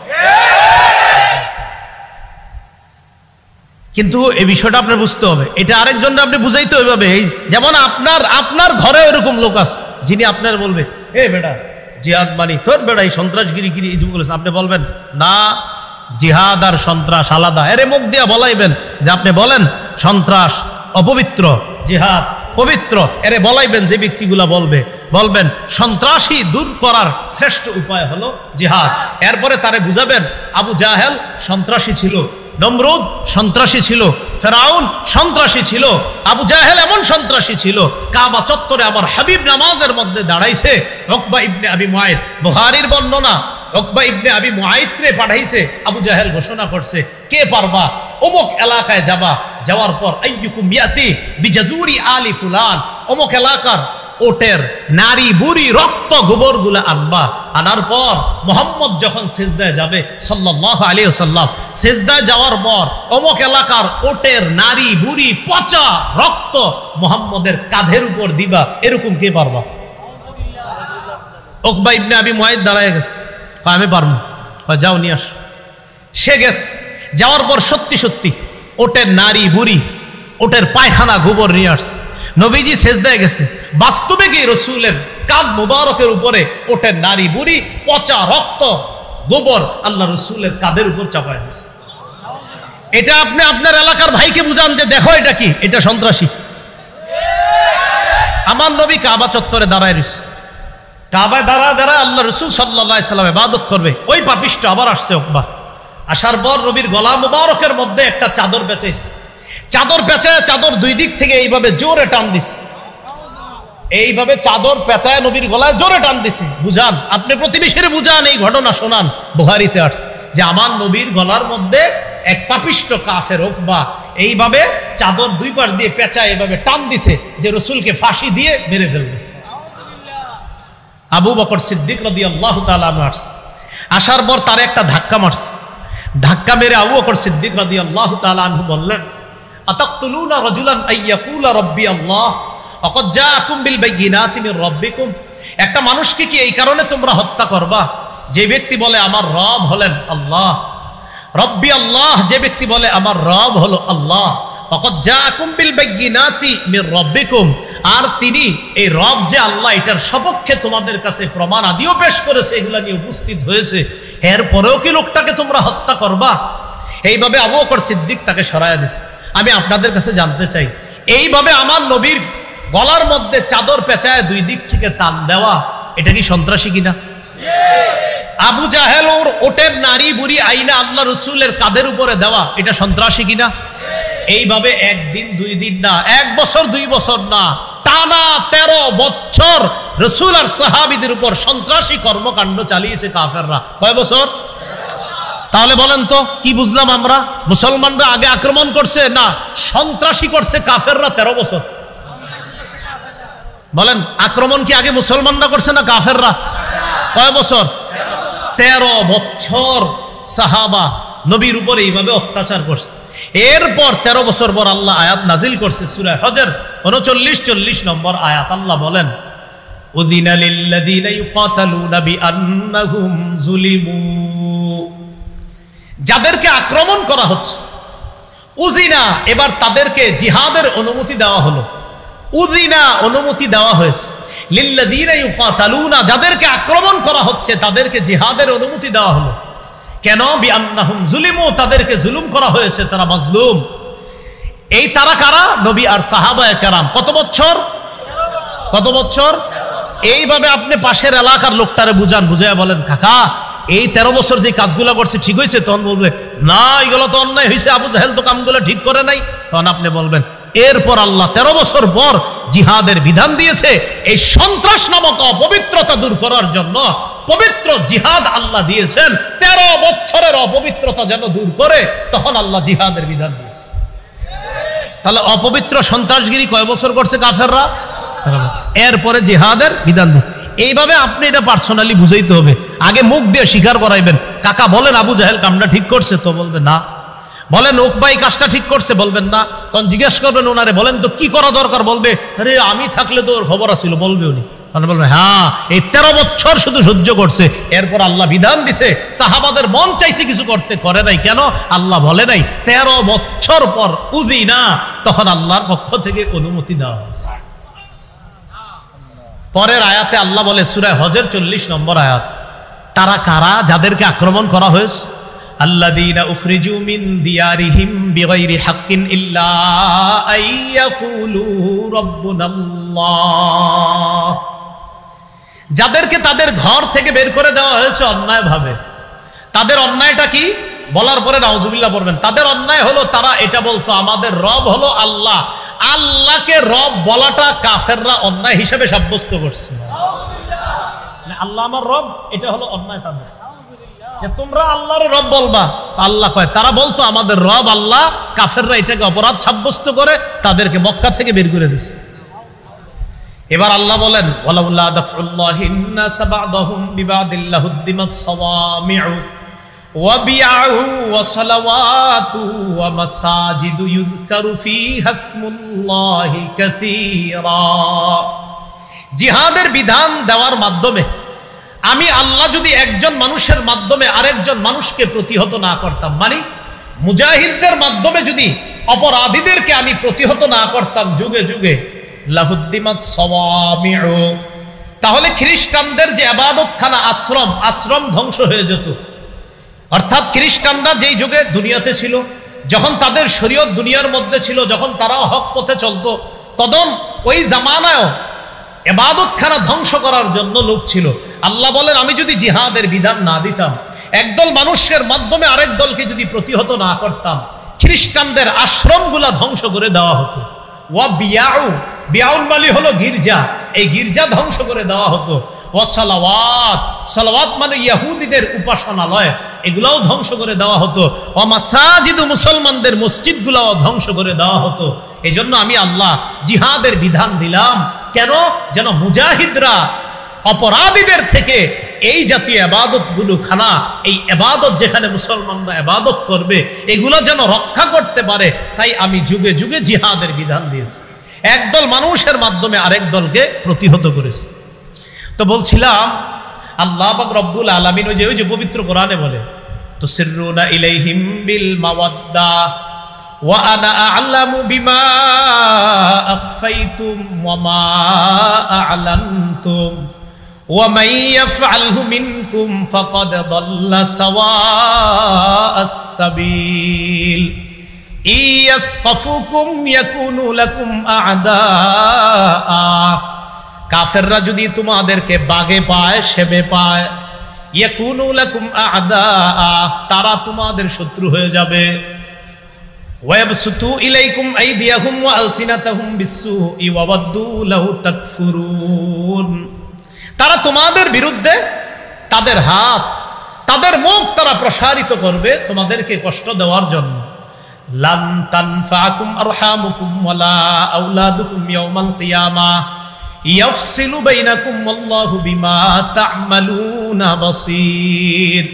Speaker 1: কিন্তু এই বিষয়টা আপনার বুঝতে হবে, এটা আরেকজনকে আপনি বুঝাইতে হবে। যেমন আপনার ঘরে এরকম লোক আছে যিনি আপনার বলবে, এ বেটা জিহাদ মানি, তোর বেটা এই সন্ত্রাসগিরি এই যে বলেছে, আপনি বলবেন না জিহাদ আর সন্ত্রাস আলাদা। এরে মুখ দিয়া বলাইবেন যে আপনি বলেন সন্ত্রাস অপবিত্র, জিহাদ পবিত্র। এরে বলাইবেন যে ব্যক্তিগুলা বলবেন সন্ত্রাসী দূর করার শ্রেষ্ঠ উপায় হলো জিহাদ। এরপরে তারে বুঝাবেন আবু জাহেল সন্ত্রাসী ছিল, নমরুদ সন্ত্রাসী ছিল, ফেরাউন সন্ত্রাসী ছিল, আবু জাহেল এমন সন্ত্রাসী ছিল। কাবা চত্বরে আমার হাবিব নামাজের মধ্যে দাঁড়াইছে, উকবা ইবনে আবি মুআইদ, বুখারীর বর্ণনা, উকবা ইবনে আবি মুআইদকে পাঠাইছে, আবু জাহেল ঘোষণা করছে, কে পারবা অমুক এলাকায় যাবা, যাওয়ার পর আইয়ুকুম ইয়াতি বিজাজুরি আলি ফুলান, অমুক এলাকার ওটের নারী বুড়ি রক্ত গোবর গুলা আনবা, আনার পর মোহাম্মদ যখন সিজদায় যাবে সাল্লাল্লাহু আলাইহি ওয়াসাল্লাম, সিজদায় যাওয়ার পর অমুক এলাকার ওটের নারী বুড়ি পচা রক্ত মোহাম্মদের কাঁধের উপর দিবা, এরকম কে পারবা? উকবা ইবনে আবি মুআইদ দাঁড়ায় গেছে, কয় আমি পারবো, কয় যাও নিয়ে আস। সে গেছে, যাওয়ার পর সত্যি সত্যি ওটের নারী বুড়ি ওটের পায়খানা গোবর নিয়ে আসছে। নবীজি সেজদায় গেছে, বাস্তবে কি রসুলের কাঁধ মুবারকের উপরে ওটের নারী বুড়ি পচা রক্ত গোবর আল্লাহ রসুলের কাঁধের উপর চাপায় দিচ্ছে। এটা আপনি আপনার এলাকার ভাইকে বুঝান যে দেখো এটা কি, এটা সন্ত্রাসী। আমার নবী কাবা চত্বরে দাঁড়ায় রয়েছে, কাবায় দাঁড়ায় আল্লাহ রসুল সাল্লাল্লাহু আলাইহি সাল্লাম ইবাদত করবে, ওই পাপিষ্ট আবার আসছে উকবা। আসার পর নবীর গলা মুবারকের মধ্যে একটা চাদর পেঁচাইছে, চাদর পেঁচায় চাদর দুই দিক থেকে এইভাবে জোরে টান দিছে, এইভাবে চাদর পেঁচায় নবীর গলায় জোরে টান দিছে। বুঝান, আপনি প্রতিবেশীর বুঝান, এই ঘটনা শোনান, বুখারীতে আসছে যে আমার নবীর গলার মধ্যে এক পাপিষ্ট কাফের উকবা এইভাবে চাদর দুই পাশ দিয়ে পেঁচায় এইভাবে টান দিছে যে রসুলকে ফাঁসি দিয়ে মেরে ফেলবে। আবু বকর সিদ্দিক রাদিয়াল্লাহু তাআলা আনহু আসছে, আসার পর তার একটা ধাক্কা মারছে, ধাক্কা মেরে আবু বকর সিদ্দিক রাদিয়াল্লাহু তাআলা আনহু বললেন, আতাকতুলুনা রাজুলান আইয়াকুলা রাব্বি আল্লাহ ওয়াকাদ জাআকুম বিল বাইয়িনাতি মির রাব্বিকুম, একটা মানুষকে কি এই কারণে তোমরা হত্যা করবা যে ব্যক্তি বলে আমার রব হলেন আল্লাহ, রব্বি আল্লাহ, যে ব্যক্তি বলে আমার রব হলো আল্লাহ, ওয়াকাদ জাআকুম বিল বাইয়িনাতি মির রাব্বিকুম, আর তিনি এই রব যে আল্লাহ এটার সপক্ষে তোমাদের কাছে প্রমাণ আদিও পেশ করেছে, এগুলা নিয়ে উপস্থিত হয়েছে, এরপরেও কি লোকটাকে তোমরা হত্যা করবা? এইভাবে আবু বকর সিদ্দিক তাকে সরায়া দিছে। আমি আপনাদের কাছে জানতে চাই, এইভাবে আমার নবীর গলার মধ্যে চাদর পেঁচায় দুই দিক থেকে টান দেওয়া, এটা কি সন্ত্রাসী কিনা? আবু জাহেল ওর ওটের নারী বুড়ি আইনা আল্লাহ রসুলের কাঁধের উপরে দেওয়া, এটা সন্ত্রাসী কিনা? এইভাবে একদিন দুই দিন না, এক বছর দুই বছর না, টানা 13 বছর রসুল আর সাহাবীদের উপর সন্ত্রাসী কর্মকাণ্ড চালিয়েছে কাফেররা। কয় বছর? তাহলে বলেন তো কি বুঝলাম আমরা? মুসলমানরা আগে আক্রমণ করছে না সন্ত্রাসী করছে কাফেররা 13 বছর? বলেন, আক্রমণ কি আগে মুসলমানরা করছে না কাফেররা? কয় বছর? 13 বছর সাহাবা নবীর উপরে এইভাবে অত্যাচার করছে। এরপর 13 বছর পর আল্লাহ আয়াত নাজিল করছে, সূরা হজর 39-40 নম্বর আয়াত। আল্লাহ বলেন, উযিনা লিল্লাযীনা ইউকাতালুনা বিআন্নাহুম যুলিমু, যাদেরকে আক্রমণ করা হচ্ছে, উযিনা, এবার তাদেরকে জিহাদের অনুমতি দেওয়া হলো। উযিনা, অনুমতি দেওয়া হয়েছে। লিল্লাযীনা ইউকাতালুনা, যাদেরকে আক্রমণ করা হচ্ছে তাদেরকে জিহাদের অনুমতি দেওয়া হলো। কেন? বিআন্নাহুম যুলিমু, তাদেরকে জুলুম করা হয়েছে, তারা মাজলুম। এই তারা কারা? নবী আর সাহাবায়ে কেরাম। কত বছর? কত বছর? এইভাবে আপনি পাশের এলাকার লোকটারে বুঝান, বুঝাইয়া বলেন, কাকা এই 13 বছর যে কাজগুলো করছে ঠিক হয়েছে? তখন বলবে, না এগুলো তো অন্যায় হয়েছে, আবু জাহেল তো কামগুলো ঠিক করে নাই। তখন আপনি বলবেন, এরপর আল্লাহ 13 বছর পর জিহাদের বিধান দিয়েছে এই সন্ত্রাস নামক অপবিত্রতা দূর করার জন্য। পবিত্র জিহাদ আল্লাহ দিয়েছেন 13 বছরের অপবিত্রতা যেন দূর করে, তখন আল্লাহ জিহাদের বিধান দিয়েছে। তাহলে অপবিত্র সন্ত্রাসগিরি কয় বছর করছে কাফেররা? এরপরে জিহাদের বিধান দিয়েছে। এইভাবে আপনি এটা পার্সোনালি বুঝাইতে হবে, আগে মুখ দিয়ে স্বীকার করাইবেন। কাকা বলেন আবু জাহেল কামটা ঠিক করছে? তো বলবে না। বলেন উকবাই কাজটা ঠিক করছে? বলবেন না। তখন জিজ্ঞেস করবেন ওনারে, বলেন তো কি করা দরকার? বলবে, আরে আমি থাকলে তো ওর খবর আসছিল, বলবে উনি। তখন বলবে, হ্যাঁ এই 13 বছর শুধু সহ্য করছে, এরপর আল্লাহ বিধান দিছে। সাহাবাদের মন চাইছে কিছু করতে, করে নাই। কেন? আল্লাহ বলে নাই। 13 বছর পর উযিনা, তখন আল্লাহর পক্ষ থেকে অনুমতি দেওয়া হয়। পরের আয়াতে আল্লাহ বলে, সূরা হজর 40 নম্বর আয়াত, তারা কারা যাদেরকে আক্রমণ করা হয়েছে? আল্লাযীনা উখরিজু মিন দিয়ারিহিম বিগাইরি হাক্কিন ইল্লা আইয়াকুলু রাব্বুনাল্লাহ, যাদেরকে তাদের ঘর থেকে বের করে দেওয়া হয়েছে অন্যায়ভাবে। তাদের অন্যায়টা কি? বলার পরে নাউজুবিল্লাহ পড়বেন। তাদের অন্যায় হলো তারা এটা বলতো আমাদের রব হলো আল্লাহ। আল্লাহকে রব বলাটা কাফেররা অন্যায় হিসেবে সাব্যস্ত করছে। আল্লাহ আমার রব, এটা হলো অন্যায় তাদের। তোমরা আল্লাহর রব বলবা, আল্লাহ কয় তারা বলতো আমাদের রব আল্লাহ। কাফেররা এটাকে অপরাধ সাব্যস্ত করে তাদেরকে মক্কা থেকে বের করে দিচ্ছে। এবার আল্লাহ বলেন ওয়ালাউলা দাফউল্লাহিন নাস বা'দাহুম বিবা'দিল লাহুদ্দিমাস সাওয়ামি'ু ওয়া বি'উ ওয়া সালাওয়াতু ওয়া মাসাজিদু ইউযকারু ফীহা ইসমুল্লাহি কাসীরা। জিহাদের বিধান দেওয়ার মাধ্যমে আমি আল্লাহ যদি একজন মানুষের মাধ্যমে আরেকজন মানুষকে প্রতিহত না করতাম, মানে মুজাহিদদের মাধ্যমে যদি অপরাধীদেরকে আমি প্রতিহত না করতাম যুগে যুগে, লাহুদ্দিমাত সাওয়ামি'ু, তাহলে খ্রিস্টানদের যে ইবাদতখানা আশ্রম ধ্বংস হয়ে যেত। অর্থাৎ খ্রিস্টানরা যেই যুগে দুনিয়াতে ছিল, যখন তাদের শরীয়ত দুনিয়ার মধ্যে ছিল, যখন তারা হক পথে চলতো, তখন ওই জামানায়ও ইবাদতখানা ধ্বংস করার জন্য লোক ছিল। আল্লাহ বলেন আমি যদি জিহাদের বিধান না দিতাম, একদল মানুষের মাধ্যমে আরেক দলকে যদি প্রতিহত না করতাম, খ্রিস্টানদের আশ্রমগুলা ধ্বংস করে দেওয়া হতো। ওয়া বিয়াউ, বিয়াউল মালি হলো গির্জা, এই গির্জা ধ্বংস করে দেওয়া হতো। ওয়া সালাওয়াত, সালাওয়াত মানে ইহুদিদের উপাসনালয়, এগুলাও ধ্বংস করে দেওয়া হতো। ওয়া মাসাজিদু, মুসলমানদের মসজিদগুলাও ধ্বংস করে দেওয়া হতো। এজন্য আমি আল্লাহ জিহাদের বিধান দিলাম। কেন? যেন মুজাহিদরা অপরাধীদের থেকে এই জাতীয় ইবাদতগুলো খানা, এই ইবাদত যেখানে মুসলমানরা ইবাদত করবে, এগুলো যেন রক্ষা করতে পারে। তাই আমি যুগে যুগে জিহাদের বিধান দিয়েছি, একদল মানুষের মাধ্যমে আরেক দলকে প্রতিহত করেছি। তো বলছিলাম আল্লাহ পাক রব্বুল আলামিন ওই যে পবিত্র কোরআনে বলে তুসিরুনা ইলাইহিম বিল মাওয়াদ্দাহ ওয়া আনা আ'লামু বিমা আখফাইতুম ওয়া মা আ'লানতুম ওয়া মান ইয়াফআলহু মিনকুম ফাকাদ দাল্লা সাওয়াআস সাবিল ইয়াসকাফুকুম ইয়াকুনু লাকুম আ'দাআ। কাফেররা যদি তোমাদেরকে বাগে পায়, সেবে পায়, ইয়াকুনু লাকুম আ'দাআ, তারা তোমাদের শত্রু হয়ে যাবে। ওয়াবসুতু ইলাইকুম আইদিয়াহুম ওয়া আলসিনাতাহুম বিসসুই ওয়া ওয়াদ্দু লাহু তাকফুরুন, তারা তোমাদের বিরুদ্ধে তাদের হাত, তাদের মুখ তারা প্রসারিত করবে তোমাদেরকে কষ্ট দেওয়ার জন্য। লান তানফাকুম আরহামুকুম ওয়ালা আওলাদুকুম ইয়াউমাল কিয়ামাহ ইয়াফসিলু বাইনাকুম ওয়াল্লাহু বিমা তা'মালুনা বাসীর।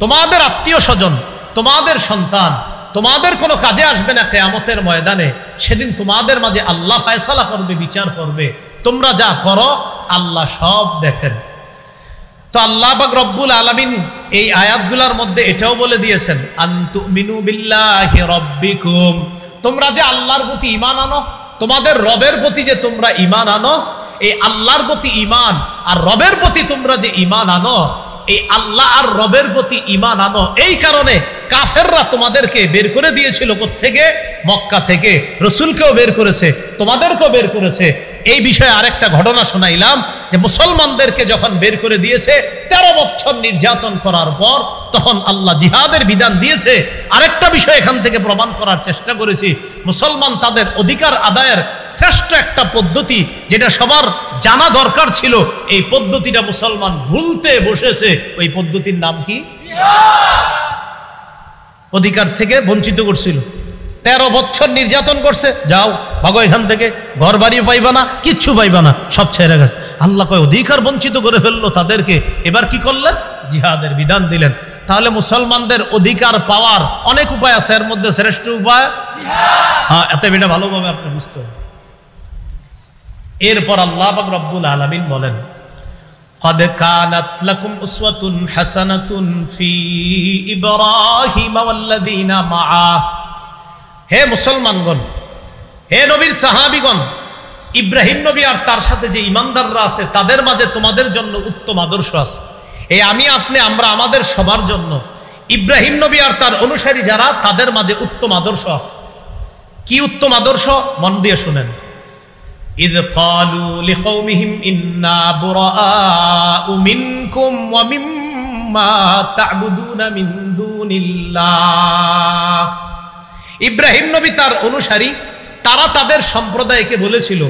Speaker 1: তোমাদের আত্মীয় স্বজন, তোমাদের সন্তান তোমাদের কোনো কাজে আসবে না কিয়ামতের ময়দানে। সেদিন তোমাদের মাঝে আল্লাহ ফয়সালা করবে, বিচার করবে। তোমরা যা করো আল্লাহ সব দেখেন। তো আল্লাহ পাক রব্বুল আলামিন এই আয়াতগুলোর মধ্যে এটাও বলে দিয়েছেন আনতুমিনু বিল্লাহি রাব্বিকুম, তোমরা যে আল্লাহর প্রতি ঈমান আনো, তোমাদের রবের প্রতি যে তোমরা ঈমান আনো, এই আল্লাহর প্রতি ঈমান আর রবের প্রতি তোমরা যে ঈমান আনো, এই আল্লাহ আর রবের প্রতি ঈমান আনো, এই কারণে কাফেররা তোমাদেরকে বের করে দিয়েছিল কোত্থেকে? মক্কা থেকে। রাসূলকেও বের করেছে, তোমাদেরকেও বের করেছে। এই বিষয়ে আরেকটা ঘটনা শোনাইলাম যে মুসলমানদেরকে যখন বের করে দিয়েছে 13 বছর নির্যাতন করার পর, তখন আল্লাহ জিহাদের বিধান দিয়েছে। আরেকটা বিষয় এখান থেকে প্রমাণ করার চেষ্টা করেছি, মুসলমান তাদের অধিকার আদায়ের শ্রেষ্ঠ একটা পদ্ধতি যেটা সবার জানা দরকার ছিল, এই পদ্ধতিটা মুসলমান ভুলতে বসেছে। ওই পদ্ধতির নাম কি? অধিকার থেকে বঞ্চিত করছিল, 13 বছর নির্যাতন করছে, যাও ভাগো এখান থেকে, ঘর বাড়ি পাইবা না, কিচ্ছু পাইবা না, সব ছেড়ে গেছে। আল্লাহ কয় অধিকার বঞ্চিত করে ফেললো তাদেরকে। এবার কি করলেন? জিহাদের বিধান দিলেন। তাহলে মুসলমানদের অধিকার পাওয়ার অনেক উপায় আছে, এর মধ্যে শ্রেষ্ঠ উপায় হ্যাঁ, এত এটা ভালোভাবে আপনি বুঝতে হবে। এরপর আল্লাহ পাক রব্বুল আলামিন বলেন قد كانت لكم أسوة حسنة في إبراهيم والذين معه। হে মুসলমানগণ, হে নবীর সাহাবীগণ, ইব্রাহিম নবী আর তার সাথে যে ঈমানদাররা আছে তাদের মাঝে তোমাদের জন্য উত্তম আদর্শ আছে। এই আমি আপনি আমরা আমাদের সবার জন্য ইব্রাহিম নবী আর তার অনুসারী যারা, তাদের মাঝে উত্তম আদর্শ আছে। কি উত্তম আদর্শ? মন দিয়ে শুনেন। إذ قالوا لقومهم إنا براء منكم ومما تعبدون من دون দুনিল্লাহ। ইব্রাহিম নবী তার অনুসারী, তারা তাদের সম্প্রদায়কে বলেছিল,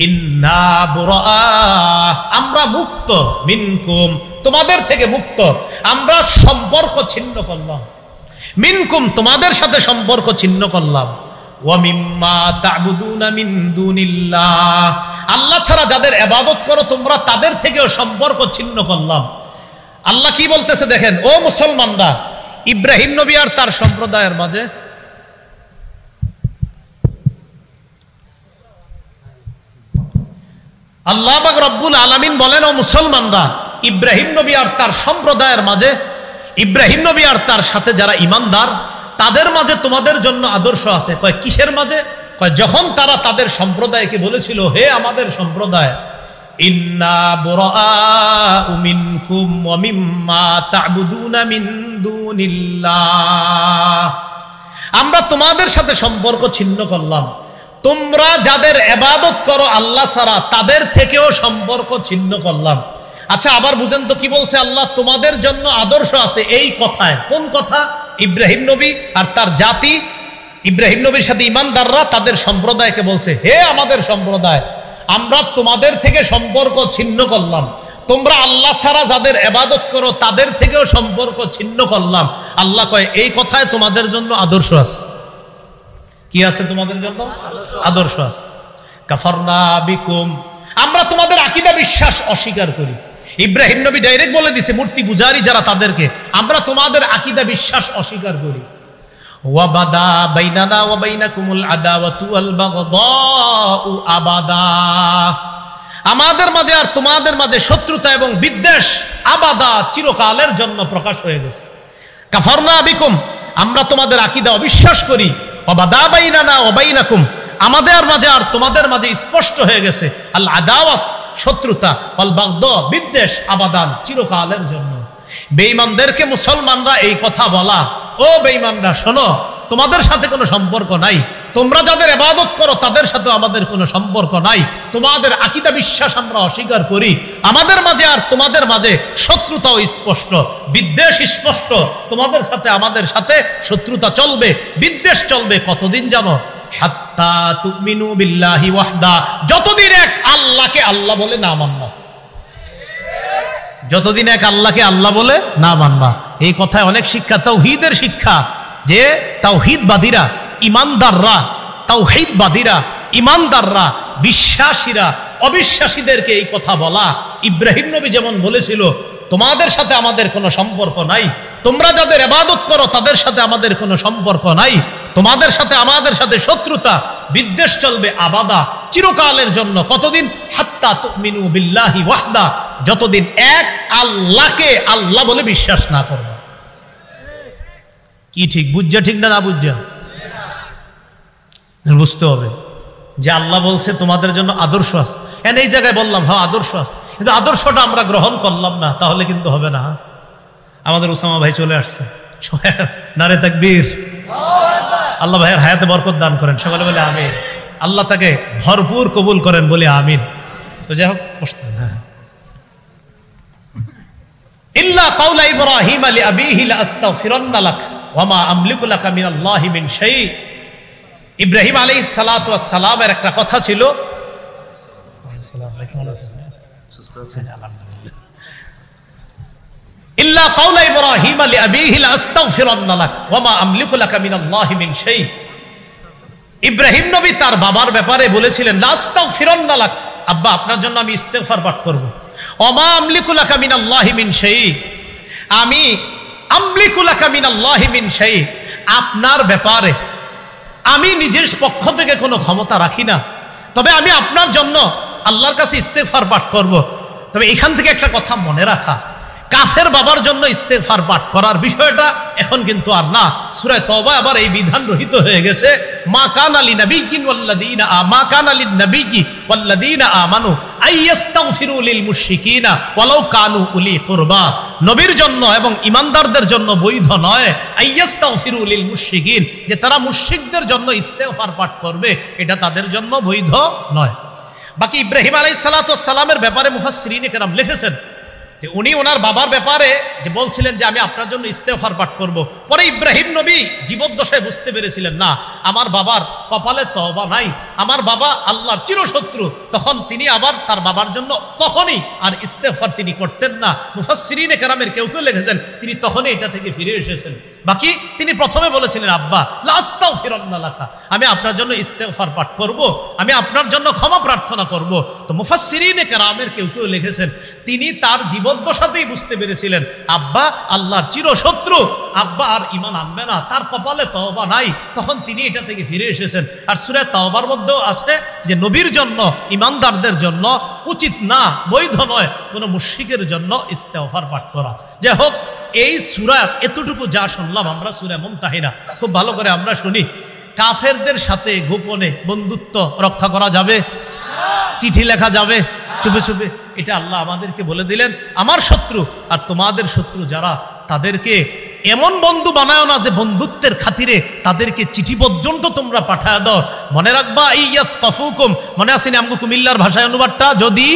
Speaker 1: ইন্না বুরাআ, আমরা মুক্ত, মিনকুম, তোমাদের থেকে মুক্ত, আমরা সম্পর্ক ছিন্ন করলাম, মিনকুম, তোমাদের সাথে সম্পর্ক ছিন্ন করলাম, ওয়া মিম্মা তা'বুদুনা মিন দুনিল্লাহ, আল্লাহ ছাড়া যাদের ইবাদত করো তোমরা তাদের থেকেও সম্পর্ক ছিন্ন করলাম। আল্লাহ কি বলতেছে দেখেন, ও মুসলমানরা, ইব্রাহিম নবী আর তার সম্প্রদায়ের মাঝে আল্লাহ পাক রব্বুল আলামিন বলেন, ও মুসলমানরা, ইব্রাহিম নবী আর তার সম্প্রদায়ের মাঝে, ইব্রাহিম নবী আর তার সাথে যারা ঈমানদার তাদের মাঝে তোমাদের জন্য আদর্শ আছে। কয় কিসের মাঝে? কয় যখন তারা তাদের সম্প্রদায়কে বলেছিল, হে আমাদের সম্প্রদায়, ইন্না বুরাআউ মিনকুম ওয়া মিম্মা তা'বুদুনা মিন দুনিল্লাহ, আমরা তোমাদের সাথে সম্পর্ক ছিন্ন করলাম, তোমরা যাদের ইবাদত করো আল্লাহ ছাড়া তাদের থেকেও সম্পর্ক ছিন্ন করলাম। আচ্ছা, আবার বুঝেন তো কি বলছে আল্লাহ, তোমাদের জন্য আদর্শ আছে এই কথায়। কোন কথা? ইব্রাহিম নবী আর তার জাতি, ইব্রাহিম নবীর সাথে ঈমানদাররা তাদের সম্প্রদায়কে বলছে, হে আমাদের সম্প্রদায়, আমরা তোমাদের থেকে সম্পর্ক ছিন্ন করলাম, তোমরা আল্লাহ ছাড়া যাদের ইবাদত করো তাদের থেকেও সম্পর্ক ছিন্ন করলাম। আল্লাহ কয় এই কথায় তোমাদের জন্য আদর্শ আছে। কি আছে তোমাদের জন্য? আদর্শ আছে। কাফারনা বিকুম, আমরা তোমাদের আকীদা বিশ্বাস অস্বীকার করি। ইব্রাহিম নবী ডাইরেক্ট বলে দিছে মূর্তি পূজারী যারা তাদেরকে, আমরা তোমাদের আকীদা বিশ্বাস অস্বীকার করি। ওয়া বাদা বাইনানা ওয়া বাইনাকুমুল আদাওয়াতু ওয়াল বাগদাউ আবাদা, আমাদের মাঝে আর তোমাদের মাঝে শত্রুতা এবং বিদ্বেষ আবাদা, চিরকালের জন্য প্রকাশ হয়ে গেছে। কাফারনা বিকুম, আমরা তোমাদের আকীদা অবিশ্বাস করি। ওয়া বাদা বাইনানা ওয়া বাইনাকুম, আমাদের মাঝে আর তোমাদের মাঝে স্পষ্ট হয়ে গেছে আল আদাওয়াত, শত্রুতা, ওয়াল বাগদা, বিদ্বেষ, আবাদান, চিরকালের জন্য। বেঈমানদেরকে মুসলমানরা এই কথা বলা, ও বেঈমানরা শোনো, তোমাদের সাথে কোনো সম্পর্ক নাই, তোমরা যাদের ইবাদত করো তাদের সাথে আমাদের কোনো সম্পর্ক নাই, তোমাদের আকীদা বিশ্বাস আমরা অস্বীকার করি, আমাদের মাঝে আর তোমাদের মাঝে শত্রুতাও স্পষ্ট, বিদ্বেষ স্পষ্ট, তোমাদের সাথে আমাদের সাথে শত্রুতা চলবে, বিদ্বেষ চলবে। কতদিন জানো? হাত্তা তুমিনু বিল্লাহি ওয়াহদা, যতদিন এক আল্লাহকে আল্লাহ বলে না মানবা, যতদিন এক আল্লাহকে আল্লাহ বলে না মানবা। এই কথায় অনেক শিক্ষা, তাওহীদের শিক্ষা, যে তাওহীদবাদীরা, ঈমানদাররা, তাওহীদবাদীরা, ঈমানদাররা, বিশ্বাসীরা অবিশ্বাসীদেরকে এই কথা বলা। ইব্রাহিম নবী যেমন বলেছিল, তোমাদের সাথে আমাদের কোনো সম্পর্ক নাই, তোমরা যাদের ইবাদত করো তাদের সাথে আমাদের কোনো সম্পর্ক নাই, তোমাদের সাথে আমাদের সাথে শত্রুতা, বিদ্বেষ চলবে আবাদা, চিরকালের জন্য। কতদিন? হাত্তা তুমিনু বিল্লাহি ওয়াহদা, যতদিন এক আল্লাহকে আল্লাহ বলে বিশ্বাস না করবে। কি ঠিক বুঝছা? ঠিক না না বুঝছা? বুঝতে হবে যে আল্লাহ বলছে তোমাদের জন্য আদর্শ আছে। এই জায়গায় বললাম হ্যাঁ আদর্শ আছে, কিন্তু আদর্শটা আমরা গ্রহণ করলাম না, তাহলে কিন্তু হবে না। আমাদের উসামা ভাই চলে আসছে, নারে তাকবীর। আল্লাহ ভাইয়ের হায়াতে বরকত দান করেন, সকলে বলে আমিন। আল্লাহ তাকে ভরপুর কবুল করেন, বলে আমিন। তো যাই হোক, ইল্লা কাওলা ইব্রাহিম আলি আবিহি লা আস্তাগফিরান্না লাক ওয়া মা আমলিকু লাকা মিনাল্লাহি মিন শাই। ইব্রাহিম আলাইহিস সালাতু ওয়াস সালামের একটা কথা ছিল, ইল্লা কাওলা ইব্রাহিম আলি আবিহি লা আস্তাগফিরান্না লাক ওয়া মা আমলিকু লাকা মিনাল্লাহি মিন শাই। ইব্রাহিম নবী তার বাবার ব্যাপারে বলেছিলেন, লা আস্তাগফিরান্না লাক, আব্বা আপনার জন্য আমি ইস্তেগফার পাঠ করব। ওয়া মা আমলিকু লাকা মিনাল্লাহি মিন শাই, আমি আমলিকু লাকা মিনাল্লাহি মিন শাই, আপনার ব্যাপারে আমি নিজের পক্ষ থেকে কোনো ক্ষমতা রাখি না, তবে আমি আপনার জন্য আল্লাহর কাছে ইস্তেগফার পাঠ করব। তবে এখান থেকে একটা কথা মনে রাখা, কাফের বাবার জন্য ইস্তেগফার পাঠ করার বিষয়টা এখন কিন্তু আর না। সূরা তওবা আবার এই বিধান রহিত হয়ে গেছে, মা কানা লিনাবিয়্যিন ওয়াল্লাযীনা মা কানা লিন-নাবিয়্যি ওয়াল্লাযীনা আমানু আইয়াস্তাগফিরু লিল মুশরিকিনা ওয়ালাউ কানু উলি কুরবা। নবীর জন্য এবং ঈমানদারদের জন্য বৈধ নয় আইয়াস্তাগফিরু লিল মুশরিকিন, যে তারা মুশরিকদের জন্য ইস্তেগফার পাঠ করবে, এটা তাদের জন্য বৈধ নয়। বাকি ইব্রাহিম আলাইহিস সালাতু ওয়াস সালামের ব্যাপারে মুফাসসিরিনে কেরাম লিখেছেন, উনি ওনার বাবার ব্যাপারে যে বলছিলেন যে আমি আপনার জন্য ইস্তেগফার পাঠ করব, পরে ইব্রাহিম নবী জীবদ্দশায় বুঝতে পেরেছিলেন না আমার বাবার কপালে তওবা নাই, আমার বাবা আল্লাহর চিরশত্রু, তখন তিনি আবার তার বাবার জন্য তখনই আর ইস্তেগফার তিনি করতেন না। মুফাসসিরিনে কেরামের কেউ কেউ লিখেছেন তিনি তখনই এটা থেকে ফিরে এসেছেন। বাকি তিনি প্রথমে বলেছিলেন আব্বা লা আস্তাগফিরুল্লাহ লাকা, আমি আপনার জন্য ইস্তেগফার পাঠ করব, আমি আপনার জন্য ক্ষমা প্রার্থনা করব। তো মুফাসসিরিনে কেরামের কেউ কেউ লিখেছেন তিনি তার জীবদ্দশাতেই বুঝতে পেরেছিলেন আব্বা আল্লাহর চিরশত্রু, আব্বা আর ঈমান আনবে না, তার কপালে তওবা নাই, তখন তিনি এটা থেকে ফিরে এসেছেন। আর সূরা তাওবার মধ্যেও আছে যে নবীর জন্য, ঈমানদারদের জন্য উচিত না, বৈধ নয় কোনো মুশরিকের জন্য ইস্তেগফার পাঠ করা। যাই হোক, এই সূরার এতটুকু যা শুনলাম আমরা সূরা মুমতাহিনা, খুব ভালো করে আমরা শুনি। কাফেরদের সাথে গোপনে বন্ধুত্ব রক্ষা করা যাবে? চিঠি লেখা যাবে চুপে চুপে? এটা আল্লাহ আমাদেরকে বলে দিলেন আমার শত্রু আর তোমাদের শত্রু যারা, তাদেরকে এমন বন্ধু বানায় না যে বন্ধুত্বের খাতিরে তাদেরকে চিঠি পর্যন্ত তোমরা পাঠায় দাও। মনে রাখবা ইয়াফতাফুকুম, মনে আসেনি আমগো কুমিল্লার ভাষায় অনুবাদটা, যদি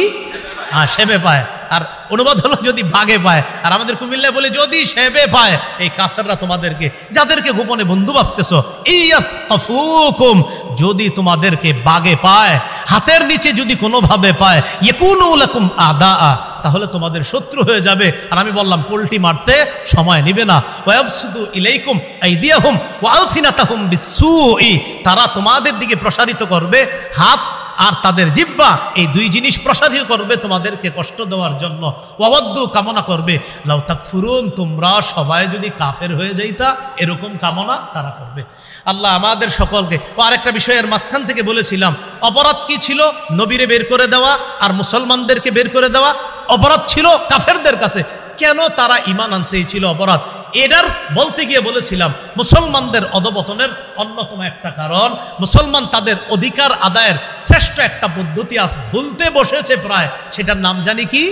Speaker 1: সেবে পায়, আর অনুবাদ হলো যদি বাগে পায়, আর আমাদের কুমিল্লায় বলে যদি সেবে পায়। এই কাফেররা তোমাদেরকে, যাদেরকে গোপনে বন্ধু ভাবতেছো, ইয়াফতাফুকুম, যদি তোমাদেরকে বাগে পায়, হাতের নিচে যদি কোনোভাবে পায়, ইয়াকুনু লাকুম আদা, তাহলে তোমাদের শত্রু হয়ে যাবে। আর আমি বললাম পোল্টি মারতে সময় নেবে না। ওয়াবসুদু ইলাইকুম আইদিয়াহুম ওয়া আলসিনাতাহুম বিসসুই, তারা তোমাদের দিকে প্রসারিত করবে হাত আর তাদের জিহ্বা, এই দুই জিনিস প্রসারিত করবে তোমাদেরকে কষ্ট দেওয়ার জন্য। ওয়াওয়াদ্দু, কামনা করবে, লাউ তাকফুরুন, তোমরা সবাই যদি কাফের হয়ে যাইতা, এরকম কামনা তারা করবে। আল্লাহ আমাদের সকলকে। ও আরেকটা বিষয়ের মাঝখান থেকে বলেছিলাম, অপরাধ কি ছিল? নবীরে বের করে দেওয়া আর মুসলমানদেরকে বের করে দেওয়া অপরাধ ছিল কাফেরদের কাছে। কেন তারা ঈমান আনছে এই ছিল অপরাধ। এটার বলতে গিয়ে বলেছিলাম মুসলমানদের অধপতনের অন্যতম একটা কারণ, মুসলমান তাদের অধিকার আদায়ের শ্রেষ্ঠ একটা পদ্ধতি আজ ভুলতে বসেছে প্রায়, সেটার নাম জানি কি?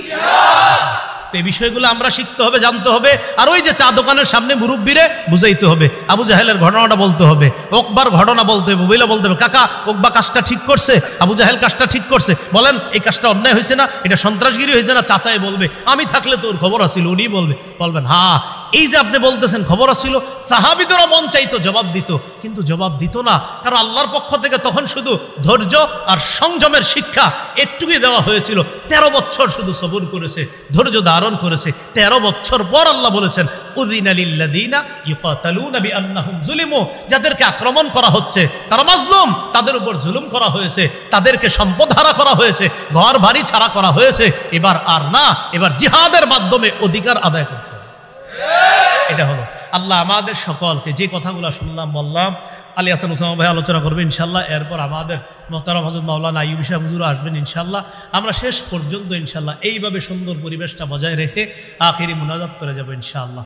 Speaker 1: তো এই বিষয়গুলো আমরা শিখতে হবে, জানতে হবে। আর ওই যে চা দোকানের সামনে মুরব্বীরে বুঝাইতে হবে, আবু জাহেলের ঘটনাটা বলতে হবে, ওকবার ঘটনা বলতে হবে, বইলা বলতে হবে কাকা ওকবা কাজটা ঠিক করছে, আবু জাহেল কাজটা ঠিক করছে, বলেন এই কাজটা অন্যায় হয়েছে না, এটা সন্ত্রাসগিরি হয়েছে না? চাচাই বলবে আমি থাকলে তোর খবর আসিল, উনি বলবেন হ্যাঁ এই যে আপনি বলতেছেন খবর আসিল। সাহাবীদেরও মন চাইতো জবাব দিত, কিন্তু জবাব দিত না, কারণ আল্লাহর পক্ষ থেকে তখন শুধু ধৈর্য আর সংযমের শিক্ষা একটুকুই দেওয়া হয়েছিল। 13 বছর শুধু সবর করেছে, ধৈর্য ধারণ করেছে। 13 বছর পর আল্লাহ বলেছেন উযিনা লিল্লাযীনা ইউকাতালুনা বিআন্নাহুম যুলিমু, যাদেরকে আক্রমণ করা হচ্ছে তারা মাজলুম, তাদের উপর জুলুম করা হয়েছে, তাদেরকে সম্পদ হারা করা হয়েছে, ঘর বাড়ি ছাড়া করা হয়েছে। এবার আর না, এবার জিহাদের মাধ্যমে অধিকার আদায় করতে হবে। এটা হলো। আল্লাহ আমাদের সকলকে, যে কথাগুলো শুনলাম বললাম, আলী হাসান উসামা ভাই আলোচনা করবে ইনশাল্লাহ, এরপর আমাদের মোহতারাম হযরত মাওলানা আইয়ুবী সাহেব হুজুর আসবেন ইনশাল্লাহ। আমরা শেষ পর্যন্ত ইনশাল্লাহ এইভাবে সুন্দর পরিবেশটা বজায় রেখে আখিরি মুনাজাত করে যাব ইনশাআল্লাহ।